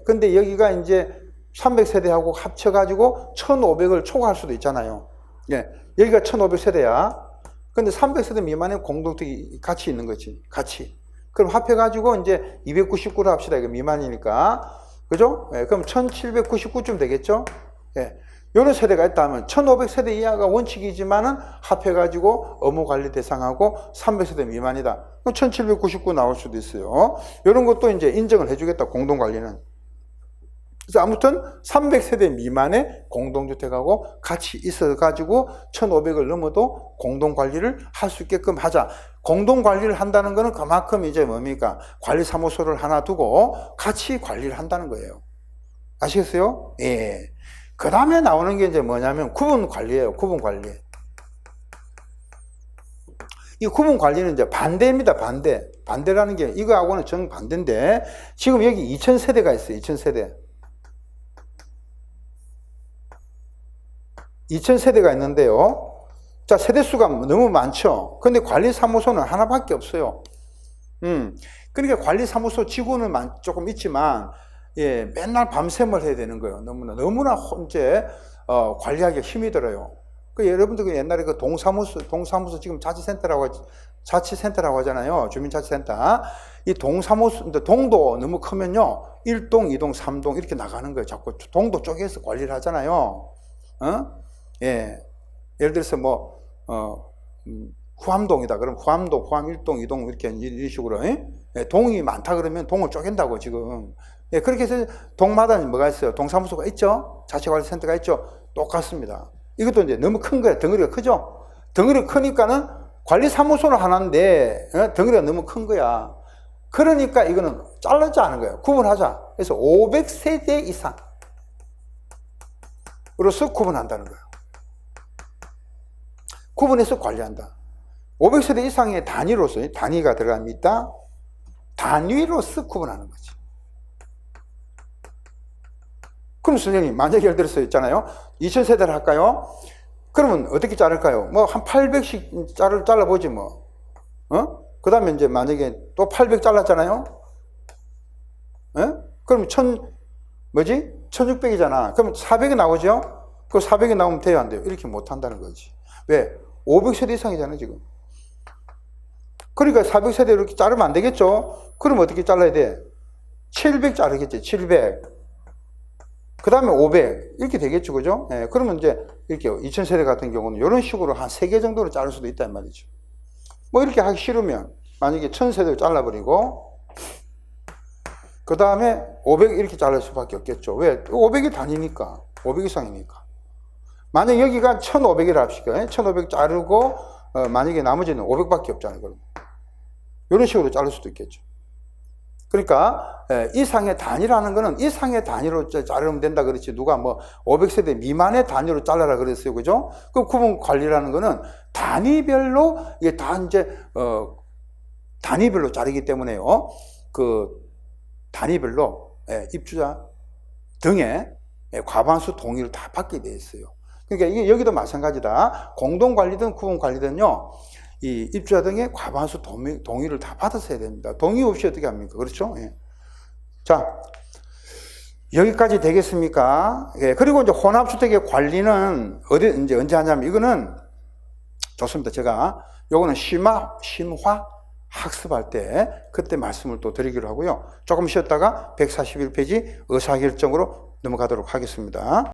근데 여기가 이제 300세대하고 합쳐가지고 1500을 초과할 수도 있잖아요. 여기가 1500세대야. 근데 300세대 미만의 공동주택이 같이 있는 거지. 같이. 그럼 합해가지고 이제 299로 합시다. 이거 미만이니까. 그죠? 그럼 1799쯤 되겠죠? 이런 세대가 있다면 1500세대 이하가 원칙이지만은 합해가지고 의무관리 대상하고 300세대 미만이다. 그럼 1799 나올 수도 있어요. 이런 것도 이제 인정을 해주겠다, 공동관리는. 그래서 아무튼 300세대 미만의 공동주택하고 같이 있어가지고 1500을 넘어도 공동관리를 할 수 있게끔 하자. 공동관리를 한다는 것은 그만큼 이제 뭡니까? 관리사무소를 하나 두고 같이 관리를 한다는 거예요. 아시겠어요? 그 다음에 나오는 게 이제 뭐냐면 구분관리예요. 구분관리. 이 구분관리는 이제 반대입니다. 반대. 반대라는 게 이거하고는 정반대인데, 지금 여기 2000세대가 있어요. 2000세대. 2000세대가 있는데요. 자, 세대수가 너무 많죠. 근데 관리사무소는 하나밖에 없어요. 그러니까 관리사무소 직원은 조금 있지만, 맨날 밤샘을 해야 되는 거예요. 너무나 이제 관리하기가 힘이 들어요. 여러분들 옛날에 그 동사무소 지금 자치센터라고 하잖아요. 주민자치센터. 이 동사무소, 동도 너무 크면요, 1동, 2동, 3동 이렇게 나가는 거예요. 자꾸 동도 쪽에서 관리를 하잖아요. 예를 들어서 후암동이다. 그럼 후암동, 후암 1동, 2동 이렇게 이런 식으로 예, 동이 많다 그러면 동을 쪼갠다고 지금. 예, 그렇게 해서 동마다 뭐가 있어요? 동사무소가 있죠? 자치관리센터가 있죠? 똑같습니다. 이것도 이제 너무 큰 거예요. 덩어리가 크죠? 덩어리가 크니까는 관리사무소는 하나인데 덩어리가 너무 큰 거야. 그러니까 이거는 잘라지 않은 거예요. 구분하자. 그래서 500세대 이상으로서 구분한다는 거예요. 구분해서 관리한다. 500세대 이상의 단위로서, 단위가 들어갑니다. 단위로서 구분하는 거지. 그럼 선생님, 만약에 예를 들어서 있잖아요. 2000세대를 할까요? 그러면 어떻게 자를까요? 뭐 한 800씩 잘라보지 뭐. 그 다음에 이제 만약에 또 800 잘랐잖아요? 그럼 1600이잖아. 그럼 400이 나오죠? 그 400이 나오면 돼요, 안 돼요? 이렇게 못 한다는 거지. 왜? 500세대 이상이잖아, 지금. 그러니까 400세대 이렇게 자르면 안 되겠죠? 그럼 어떻게 잘라야 돼? 700 자르겠지, 700. 그 다음에 500. 이렇게 되겠죠, 그죠? 예, 그러면 이제 이렇게 2000세대 같은 경우는 이런 식으로 한 3개 정도로 자를 수도 있단 말이죠. 뭐 이렇게 하기 싫으면 만약에 1000세대를 잘라버리고 그 다음에 500 이렇게 자를 수밖에 없겠죠. 왜? 500이 단위니까. 500 이상이니까. 만약 여기가 1500이라 합시다. 1500 자르고 만약에 나머지는 500밖에 없잖아요. 그럼 이런 식으로 자를 수도 있겠죠. 그러니까 이상의 단위라는 거는 이상의 단위로 자르면 된다 그렇지 누가 뭐 500세대 미만의 단위로 잘라라 그랬어요. 그죠? 그 구분 관리라는 거는 단위별로 이게 다 이제 단위별로 자르기 때문에요. 그 단위별로 입주자 등의 과반수 동의를 다 받게 돼 있어요. 그러니까 이게 여기도 마찬가지다. 공동 관리든 구분 관리든요. 이 입주자 등의 과반수 동의를 다 받았어야 됩니다. 동의 없이 어떻게 합니까? 그렇죠? 예. 자, 여기까지 되겠습니까? 예. 그리고 이제 혼합주택의 관리는 이제 언제 하냐면 이거는 좋습니다. 제가 요거는 심화 학습할 때 그때 말씀을 또 드리기로 하고요. 조금 쉬었다가 141페이지 의사결정으로 넘어가도록 하겠습니다.